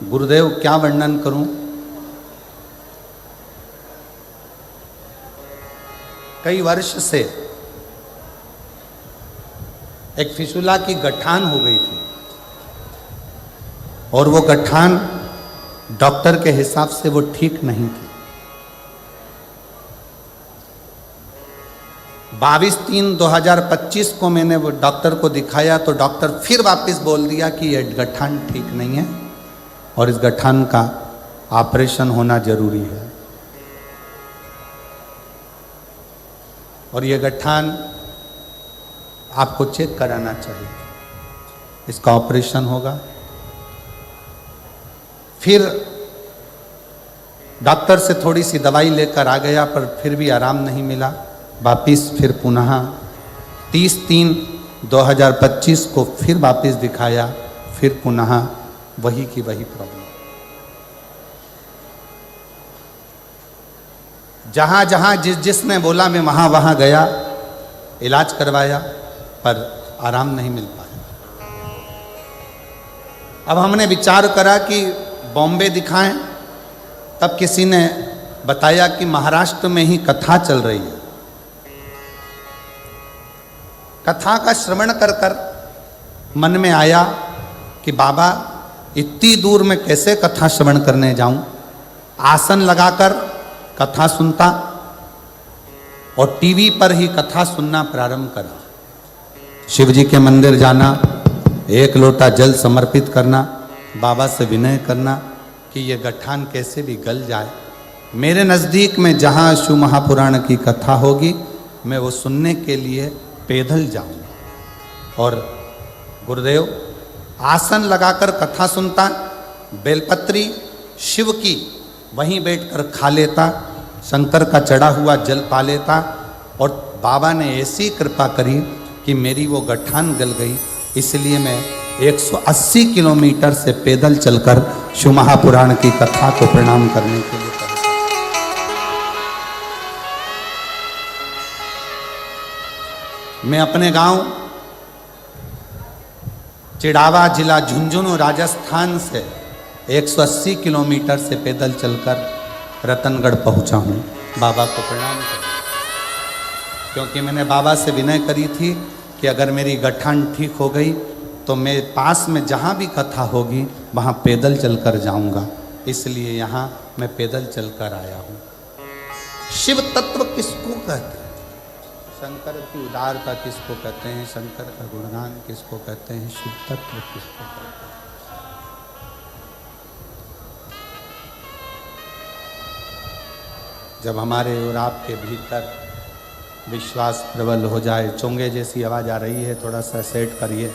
गुरुदेव क्या वर्णन करूं। कई वर्ष से एक फिसुला की गठान हो गई थी, और वो गठान डॉक्टर के हिसाब से वो ठीक नहीं थी। 22/3/2025 को मैंने वो डॉक्टर को दिखाया, तो डॉक्टर फिर वापस बोल दिया कि ये गठान ठीक नहीं है और इस गठान का ऑपरेशन होना जरूरी है, और ये गठान आपको चेक कराना चाहिए, इसका ऑपरेशन होगा। फिर डॉक्टर से थोड़ी सी दवाई लेकर आ गया, पर फिर भी आराम नहीं मिला। वापिस फिर पुनः 30/3/2025 को फिर वापस दिखाया, फिर पुनः वही की वही प्रॉब्लम। जहाँ जहाँ जिसने बोला मैं वहाँ वहाँ गया, इलाज करवाया, पर आराम नहीं मिल पाया। अब हमने विचार करा कि बॉम्बे दिखाएं, तब किसी ने बताया कि महाराष्ट्र में ही कथा चल रही है। कथा का श्रवण कर कर मन में आया कि बाबा इतनी दूर में कैसे कथा श्रवण करने जाऊं। आसन लगाकर कथा सुनता और टीवी पर ही कथा सुनना प्रारंभ करा। शिव जी के मंदिर जाना, 1 लोटा जल समर्पित करना, बाबा से विनय करना कि ये गठान कैसे भी गल जाए। मेरे नज़दीक में जहाँ शिव महापुराण की कथा होगी, मैं वो सुनने के लिए पैदल जाऊंगा। और गुरुदेव आसन लगाकर कथा सुनता, बेलपत्री शिव की वहीं बैठकर खा लेता, शंकर का चढ़ा हुआ जल पा लेता, और बाबा ने ऐसी कृपा करी कि मेरी वो गठान गल गई, इसलिए मैं 180 किलोमीटर से पैदल चलकर शिव महापुराण की कथा को प्रणाम करने के लिए पहुंचा। मैं अपने गांव चिड़ावा जिला झुंझुनू राजस्थान से 180 किलोमीटर से पैदल चलकर रतनगढ़ पहुंचा हूं बाबा को प्रणाम करने, क्योंकि मैंने बाबा से विनय करी थी कि अगर मेरी गठान ठीक हो गई तो मैं पास में जहाँ भी कथा होगी वहाँ पैदल चलकर जाऊँगा, इसलिए यहाँ मैं पैदल चलकर आया हूँ। शिव तत्व किसको कहते हैं? शंकर की उदारता किसको कहते हैं? शंकर का गुणगान किसको कहते हैं? शिव तत्व किसको कहते हैं? जब हमारे और आपके भीतर विश्वास प्रबल हो जाए, चोंगे जैसी आवाज़ आ रही है, थोड़ा सा सेट करिए।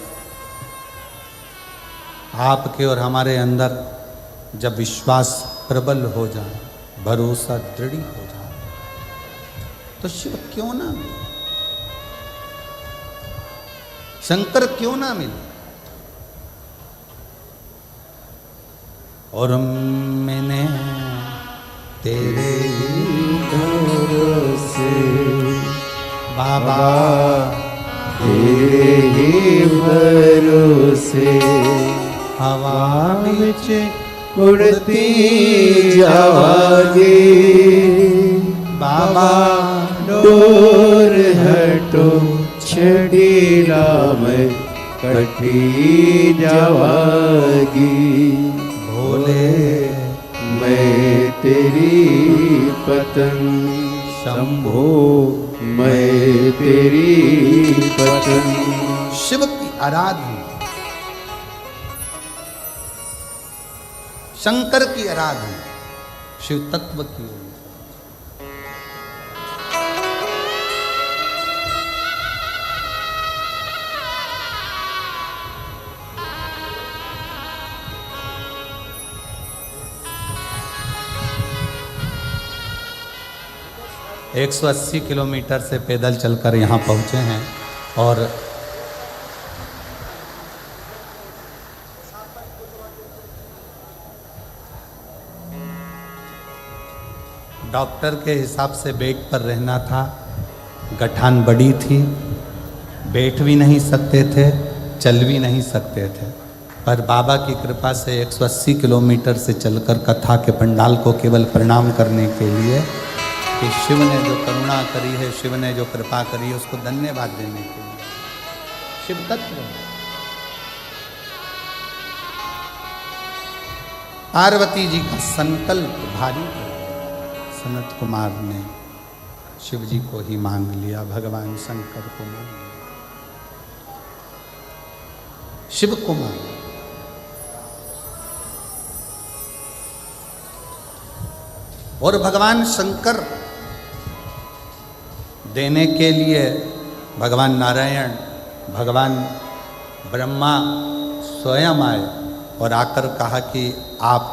आपके और हमारे अंदर जब विश्वास प्रबल हो जाए, भरोसा दृढ़ हो जाए, तो शिव क्यों ना मिले, शंकर क्यों ना मिले? और मैंने तेरे भरोसे बाबा तेरे ही भरोसे हवा विच उड़ती जावागी बाबा डोर हटो छड़ीला में कटी जावागी भोले मैं तेरी पतंग शंभो मैं तेरी पतंग। शिव की आराधना, शंकर की आराधना, शिव तत्व की ओर। एक 180 किलोमीटर से पैदल चलकर यहाँ पहुँचे हैं और डॉक्टर के हिसाब से बेड पर रहना था। गठान बड़ी थी, बैठ भी नहीं सकते थे, चल भी नहीं सकते थे, पर बाबा की कृपा से 180 किलोमीटर से चलकर कथा के पंडाल को केवल प्रणाम करने के लिए कि शिव ने जो करुणा करी है, शिव ने जो कृपा करी है, उसको धन्यवाद देने के लिए। शिव तत्व पार्वती जी का संकल्प भारी है। सनत कुमार ने शिव जी को ही मांग लिया, भगवान शंकर को मांग लिया, शिव को मांग लिया। और भगवान शंकर देने के लिए भगवान नारायण, भगवान ब्रह्मा स्वयं आए और आकर कहा कि आप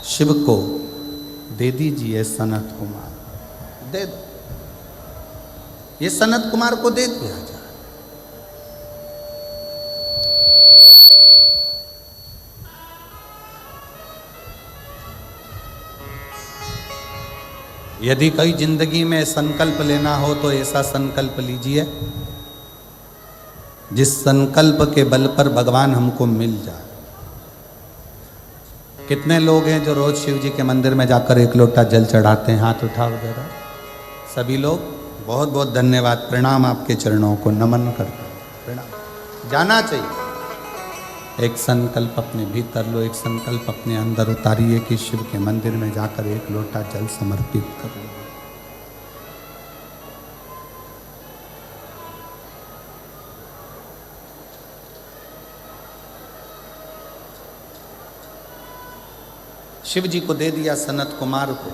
शिव को दे दीजिए सनत कुमार, दे दो, ये सनत कुमार को दे दिया जाए। यदि कई जिंदगी में संकल्प लेना हो तो ऐसा संकल्प लीजिए जिस संकल्प के बल पर भगवान हमको मिल जाए। कितने लोग हैं जो रोज शिव जी के मंदिर में जाकर एक लोटा जल चढ़ाते हैं? हाथ उठाओ जरा सभी लोग। बहुत बहुत धन्यवाद, प्रणाम, आपके चरणों को नमन करते हैं, प्रणाम। जाना चाहिए। एक संकल्प अपने भीतर लो, एक संकल्प अपने अंदर उतारिए कि शिव के मंदिर में जाकर एक लोटा जल समर्पित कर लो। शिव जी को दे दिया सनत कुमार को।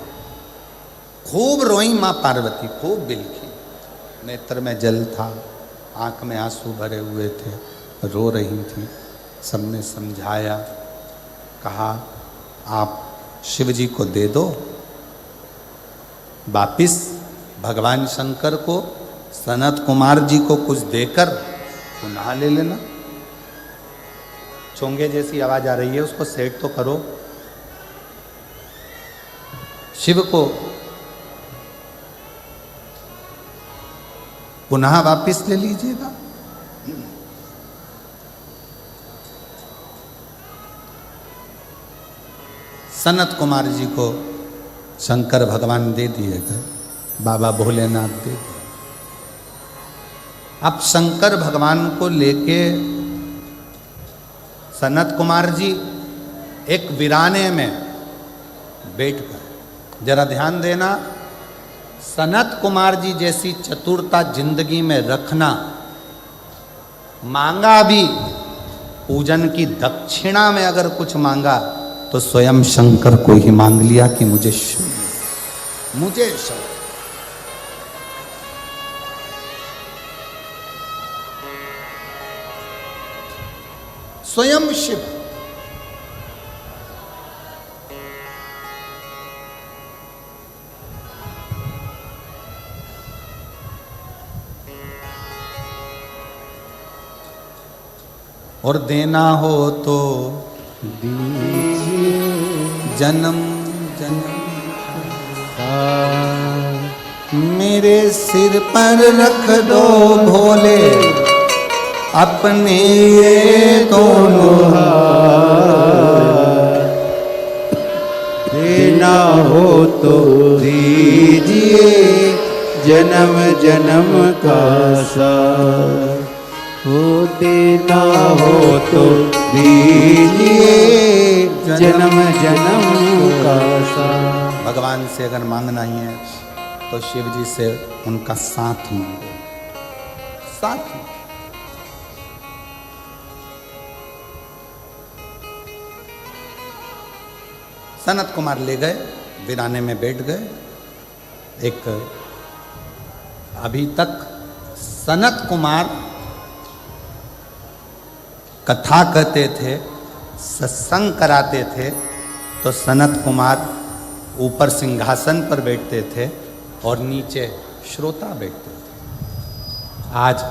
खूब रोई माँ पार्वती, खूब बिलखी, नेत्र में जल था, आंख में आंसू भरे हुए थे, रो रही थी। सबने समझाया, कहा आप शिव जी को दे दो, वापिस भगवान शंकर को सनत कुमार जी को कुछ देकर पुनः ले लेना। चोंगे जैसी आवाज आ रही है, उसको सेट तो करो। शिव को पुनः वापस ले लीजिएगा। सनत कुमार जी को शंकर भगवान दे दिएगा, बाबा भोलेनाथ दे दिए। अब शंकर भगवान को लेके सनत कुमार जी एक वीराने में बैठकर, जरा ध्यान देना, सनत कुमार जी जैसी चतुरता जिंदगी में रखना। मांगा भी, पूजन की दक्षिणा में अगर कुछ मांगा तो स्वयं शंकर को ही मांग लिया कि मुझे शून्य, मुझे शून्य। स्वयं शिव। और देना हो तो दीजिए जन्म जन्म का, मेरे सिर पर रख दो भोले अपने ये दोनों हाथ। देना हो तो दीजिए जन्म जन्म का साथ, हो देना हो तो दीजिए जन्म जन्म का साथ। भगवान से अगर मांगना ही है तो शिव जी से उनका साथ मांगो, साथ मांगो। सनत कुमार ले गए, वीराने में बैठ गए। एक अभी तक सनत कुमार कथा कहते थे, सत्संग कराते थे, तो सनत कुमार ऊपर सिंहासन पर बैठते थे और नीचे श्रोता बैठते थे। आज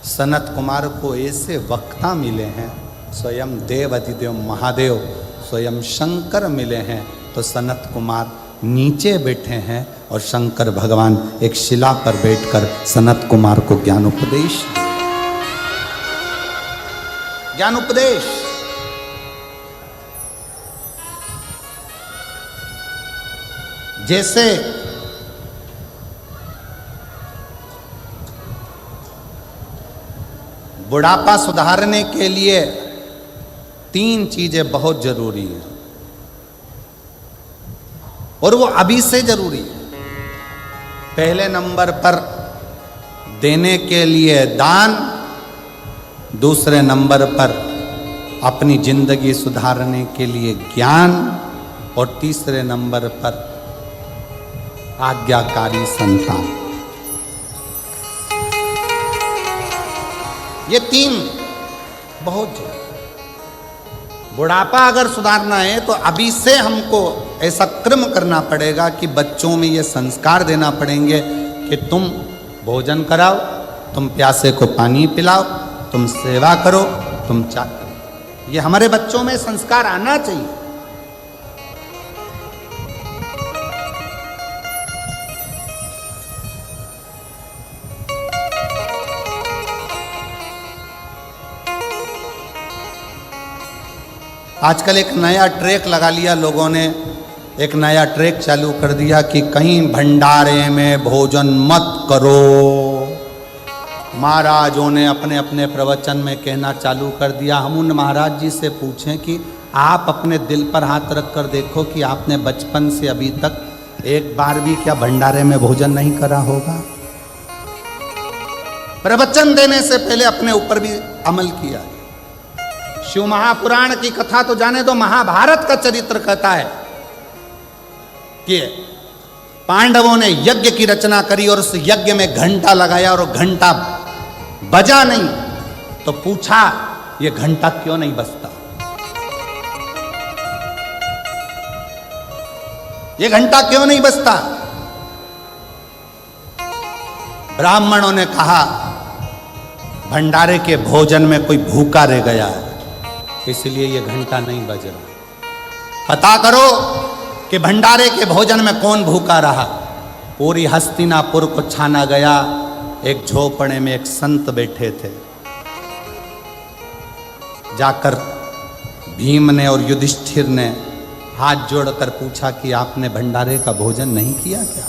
सनत कुमार को ऐसे वक्ता मिले हैं, स्वयं देव अधिदेव महादेव स्वयं शंकर मिले हैं, तो सनत कुमार नीचे बैठे हैं और शंकर भगवान एक शिला पर बैठकर सनत कुमार को ज्ञान उपदेश, ज्ञान उपदेश। जैसे बुढ़ापा सुधारने के लिए 3 चीजें बहुत जरूरी है और वो अभी से जरूरी है। पहले नंबर पर देने के लिए दान, दूसरे नंबर पर अपनी जिंदगी सुधारने के लिए ज्ञान, और तीसरे नंबर पर आज्ञाकारी संतान। ये 3 बहुत जरूरी। बुढ़ापा अगर सुधारना है तो अभी से हमको ऐसा क्रम करना पड़ेगा कि बच्चों में ये संस्कार देना पड़ेंगे कि तुम भोजन कराओ, तुम प्यासे को पानी पिलाओ, तुम सेवा करो, तुम चाय करो। ये हमारे बच्चों में संस्कार आना चाहिए। आजकल एक नया ट्रैक लगा लिया लोगों ने, एक नया ट्रैक चालू कर दिया कि कहीं भंडारे में भोजन मत करो। महाराजों ने अपने अपने प्रवचन में कहना चालू कर दिया। हम उन महाराज जी से पूछें कि आप अपने दिल पर हाथ रख कर देखो कि आपने बचपन से अभी तक एक बार भी क्या भंडारे में भोजन नहीं करा होगा? प्रवचन देने से पहले अपने ऊपर भी अमल किया। शिव महापुराण की कथा तो जाने दो, महाभारत का चरित्र कहता है कि पांडवों ने यज्ञ की रचना करी और उस यज्ञ में घंटा लगाया और घंटा बजा नहीं, तो पूछा ये घंटा क्यों नहीं बजता? ये घंटा क्यों नहीं बजता? ब्राह्मणों ने कहा भंडारे के भोजन में कोई भूखा रह गया है, इसलिए ये घंटा नहीं बज रहा। पता करो कि भंडारे के भोजन में कौन भूखा रहा। पूरी हस्तिनापुर को छाना गया। एक झोपड़े में एक संत बैठे थे। जाकर भीम ने और युधिष्ठिर ने हाथ जोड़कर पूछा कि आपने भंडारे का भोजन नहीं किया क्या?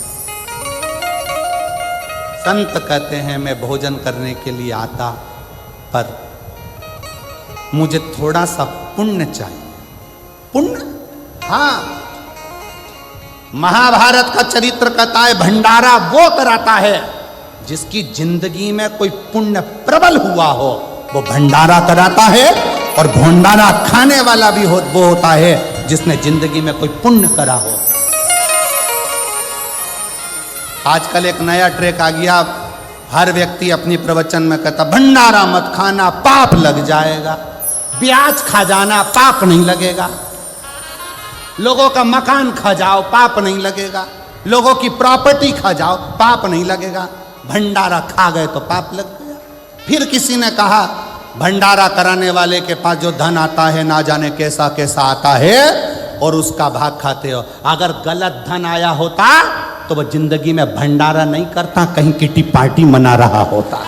संत कहते हैं मैं भोजन करने के लिए आता, पर मुझे थोड़ा सा पुण्य चाहिए। पुण्य? हाँ, महाभारत का चरित्र कहता है भंडारा वो कराता है जिसकी जिंदगी में कोई पुण्य प्रबल हुआ हो, वो भंडारा कराता है। और भंडारा खाने वाला भी वो होता है जिसने जिंदगी में कोई पुण्य करा हो। आजकल एक नया ट्रेक आ गया, हर व्यक्ति अपनी प्रवचन में कहता भंडारा मत खाना पाप लग जाएगा, ब्याज खा जाना पाप नहीं लगेगा, लोगों का मकान खा जाओ पाप नहीं लगेगा, लोगों की प्रॉपर्टी खा जाओ पाप नहीं लगेगा, भंडारा खा गए तो पाप लग गया। फिर किसी ने कहा भंडारा कराने वाले के पास जो धन आता है ना जाने कैसा कैसा आता है और उसका भाग खाते हो। अगर गलत धन आया होता तो वह जिंदगी में भंडारा नहीं करता, कहीं किटी पार्टी मना रहा होता।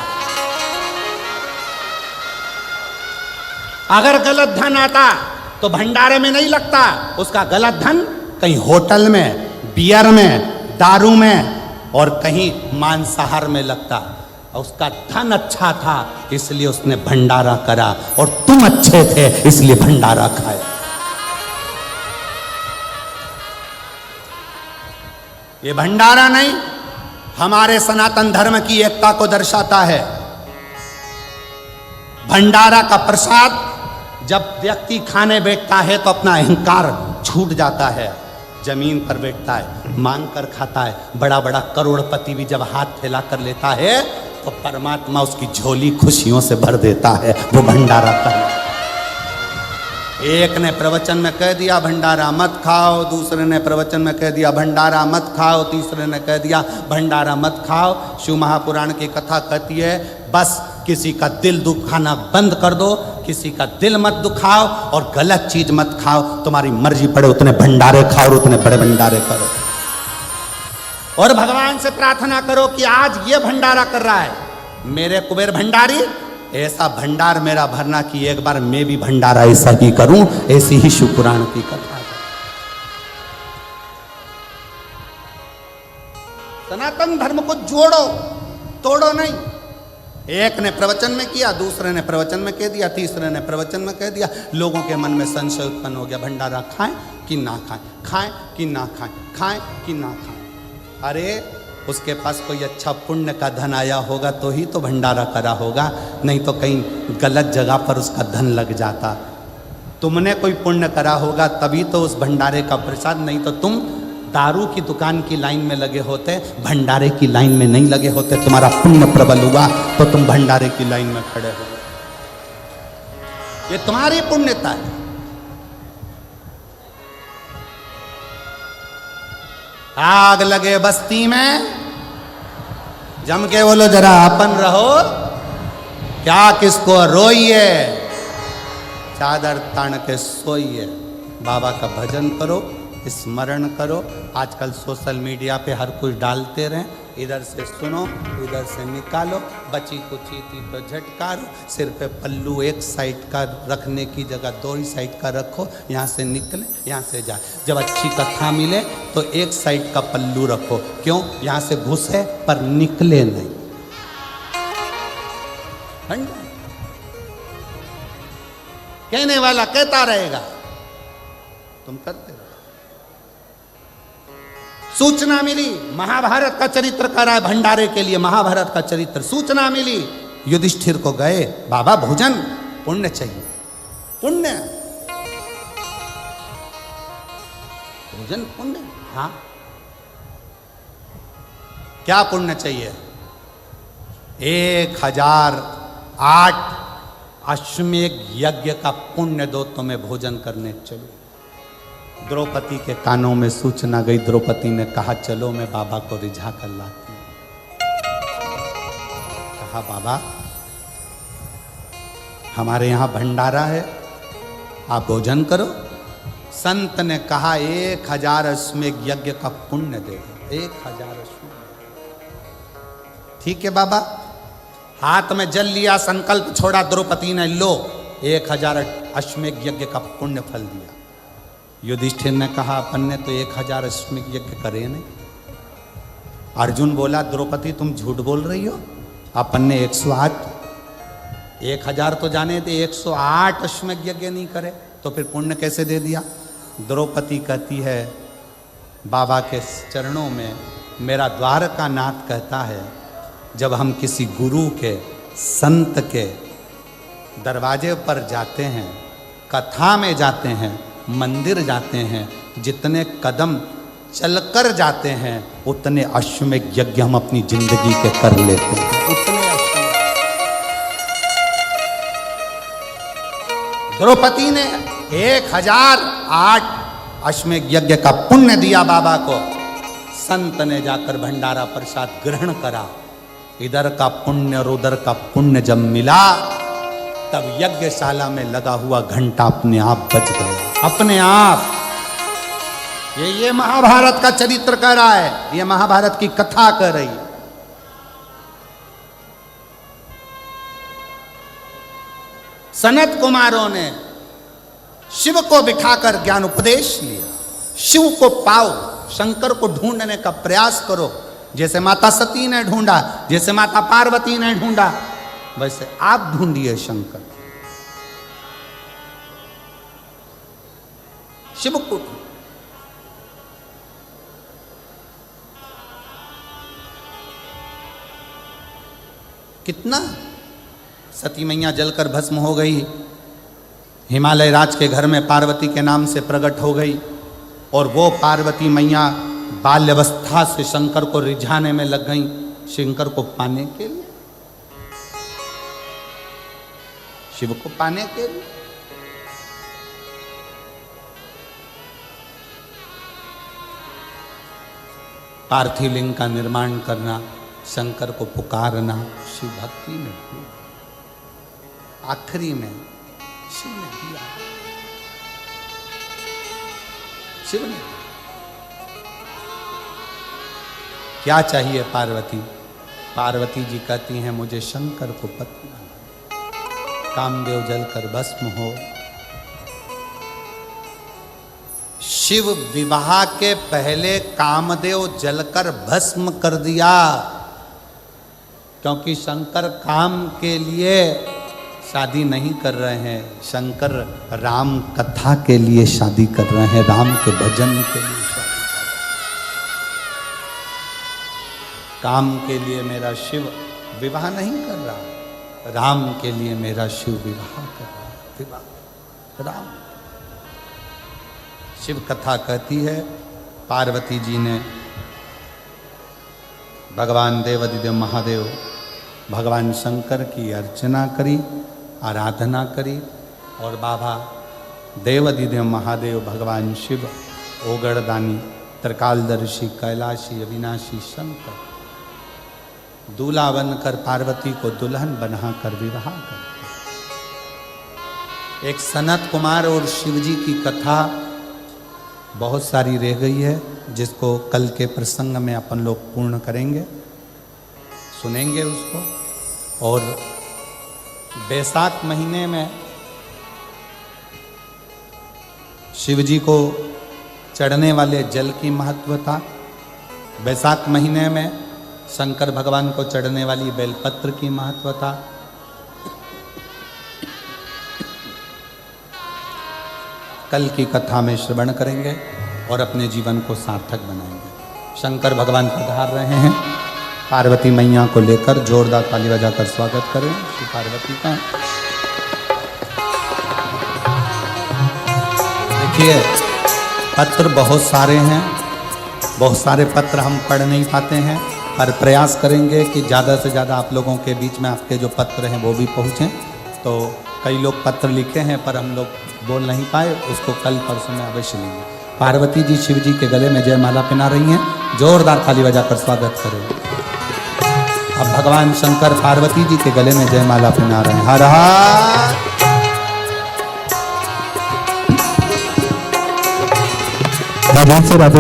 अगर गलत धन आता तो भंडारे में नहीं लगता, उसका गलत धन कहीं होटल में, बियर में, दारू में और कहीं मांसाहार में लगता। उसका धन अच्छा था इसलिए उसने भंडारा करा, और तुम अच्छे थे इसलिए भंडारा खाए। ये भंडारा नहीं, हमारे सनातन धर्म की एकता को दर्शाता है। भंडारा का प्रसाद जब व्यक्ति खाने बैठता है तो अपना अहंकार छूट जाता है, जमीन पर बैठता है, मांग कर खाता है। बड़ा बड़ा करोड़पति भी जब हाथ फैला कर लेता है तो परमात्मा उसकी झोली खुशियों से भर देता है। वो भंडारा करना। एक ने प्रवचन में कह दिया भंडारा मत खाओ, दूसरे ने प्रवचन में कह दिया भंडारा मत खाओ, तीसरे ने कह दिया भंडारा मत खाओ। शिव महापुराण की कथा कहती है बस किसी का दिल दुखाना बंद कर दो, किसी का दिल मत दुखाओ और गलत चीज मत खाओ। तुम्हारी मर्जी पड़े उतने भंडारे खाओ और उतने बड़े भंडारे करो। और भगवान से प्रार्थना करो कि आज ये भंडारा कर रहा है मेरे कुबेर भंडारी, ऐसा भंडार मेरा भरना कि एक बार मैं भी भंडारा ऐसा ही करूं। ऐसी ही शिव पुराण की कथा है। सनातन धर्म को जोड़ो, तोड़ो नहीं। एक ने प्रवचन में किया, दूसरे ने प्रवचन में कह दिया, तीसरे ने प्रवचन में कह दिया। लोगों के मन में संशय उत्पन्न हो गया, भंडारा खाएं कि ना खाएं, खाएं कि ना खाएं, खाएं कि ना खाएं। अरे उसके पास कोई अच्छा पुण्य का धन आया होगा तो ही तो भंडारा करा होगा, नहीं तो कहीं गलत जगह पर उसका धन लग जाता। तुमने कोई पुण्य करा होगा तभी तो उस भंडारे का प्रसाद, नहीं तो तुम दारू की दुकान की लाइन में लगे होते, भंडारे की लाइन में नहीं लगे होते। तुम्हारा पुण्य प्रबल हुआ तो तुम भंडारे की लाइन में खड़े हो। ये तुम्हारी पुण्यता है। आग लगे बस्ती में, जम के बोलो जरा अपन रहो, क्या किसको रोइए, चादर तान के सोइए। बाबा का भजन करो, स्मरण करो। आजकल सोशल मीडिया पे हर कुछ डालते रहें, इधर से सुनो उधर से निकालो, बची कुची थी तो झटकारो। सिर पे पल्लू एक साइड का रखने की जगह दो ही साइड का रखो, यहाँ से निकले यहाँ से जाए। जब अच्छी कथा मिले तो एक साइड का पल्लू रखो, क्यों? यहाँ से घुसे पर निकले नहीं। कहने वाला कहता रहेगा, तुम करते रहो। सूचना मिली, महाभारत का चरित्र कर रहा है भंडारे के लिए, महाभारत का चरित्र। सूचना मिली, युधिष्ठिर को गए, बाबा भोजन पुण्य चाहिए, पुण्य भोजन पुण्य। हाँ, क्या पुण्य चाहिए? 1008 अश्वमेध यज्ञ का पुण्य दो तो मैं भोजन करने चलूं। द्रौपदी के कानों में सूचना गई, द्रौपदी ने कहा चलो मैं बाबा को रिझा कर लाती हूं। कहा बाबा हमारे यहाँ भंडारा है, आप भोजन करो। संत ने कहा 1000 अश्वमेध यज्ञ का पुण्य दे दो, 1000 अश्वमेध। ठीक है बाबा। हाथ में जल लिया, संकल्प छोड़ा, द्रौपदी ने लो 1000 अश्वमेध यज्ञ का पुण्य फल दिया। युधिष्ठिर ने कहा अपन ने तो 1000 अश्वमेध यज्ञ करे नहीं। अर्जुन बोला द्रौपदी तुम झूठ बोल रही हो, अपन ने 108, 1000 तो जाने थे, 108 अश्वमेध यज्ञ नहीं करे तो फिर पुण्य कैसे दे दिया। द्रौपदी कहती है बाबा के चरणों में मेरा द्वारका नाथ कहता है जब हम किसी गुरु के संत के दरवाजे पर जाते हैं, कथा में जाते हैं, मंदिर जाते हैं, जितने कदम चलकर जाते हैं उतने अश्वमेध यज्ञ हम अपनी जिंदगी के कर लेते हैं, उतने अश्वमेध। द्रौपदी ने 1008 अश्वमेध यज्ञ का पुण्य दिया बाबा को। संत ने जाकर भंडारा प्रसाद ग्रहण करा। इधर का पुण्य और उधर का पुण्य जब मिला तब यज्ञशाला में लगा हुआ घंटा अपने आप बज गया, अपने आप। ये महाभारत का चरित्र कह रहा है, ये महाभारत की कथा कह रही है। सनत कुमारों ने शिव को बिठाकर ज्ञान उपदेश लिया। शिव को पाओ, शंकर को ढूंढने का प्रयास करो। जैसे माता सती ने ढूंढा, जैसे माता पार्वती ने ढूंढा, वैसे आप ढूंढिए शंकर, शिव को। कितना सती मैया जलकर भस्म हो गई, हिमालय राज के घर में पार्वती के नाम से प्रकट हो गई, और वो पार्वती मैया बाल्यावस्था से शंकर को रिझाने में लग गई, शंकर को पाने के लिए, शिव को पाने के लिए। पार्थिव लिंग का निर्माण करना, शंकर को पुकारना, शिव भक्ति में भी आखिरी में शिव ने दिया, शिव ने। क्या चाहिए पार्वती? पार्वती जी कहती हैं मुझे शंकर को पति बना, कामदेव जलकर भस्म हो। शिव विवाह के पहले कामदेव जलकर भस्म कर दिया, क्योंकि शंकर काम के लिए शादी नहीं कर रहे हैं, शंकर राम कथा के लिए शादी कर रहे हैं, राम के भजन के लिए शादी कर रहे हैं। काम के लिए मेरा शिव विवाह नहीं कर रहा, राम के लिए मेरा शिव विवाह कर रहा है, विवाह राम। शिव कथा कहती है पार्वती जी ने भगवान देवाधिदेव महादेव भगवान शंकर की अर्चना करी, आराधना करी, और बाबा देवाधिदेव महादेव भगवान शिव ओगड़दानी त्रिकालदर्शी कैलाशी अविनाशी शंकर दूल्हा बनकर पार्वती को दुल्हन बनाकर विवाह करते। एक सनत कुमार और शिवजी की कथा बहुत सारी रह गई है, जिसको कल के प्रसंग में अपन लोग पूर्ण करेंगे, सुनेंगे उसको। और बैसाख महीने में शिवजी को चढ़ने वाले जल की महत्वता, बैसाख महीने में शंकर भगवान को चढ़ने वाली बेलपत्र की महत्वता, कल की कथा में श्रवण करेंगे और अपने जीवन को सार्थक बनाएंगे। शंकर भगवान पधार रहे हैं, पार्वती मैया को लेकर जोरदार ताली बजाकर स्वागत करें श्री पार्वती का। देखिए पत्र बहुत सारे हैं, बहुत सारे पत्र हम पढ़ नहीं पाते हैं, पर प्रयास करेंगे कि ज़्यादा से ज़्यादा आप लोगों के बीच में आपके जो पत्र हैं वो भी पहुँचें। तो कई लोग पत्र लिखे हैं पर हम लोग बोल नहीं पाए, उसको कल परसों में अवश्य लेंगे। पार्वती जी शिव जी के गले में जयमाला पहना रही हैं, जोरदार ताली बजाकर स्वागत करें। अब भगवान शंकर पार्वती जी के गले में जयमाला पहना रहे हैं। हर हर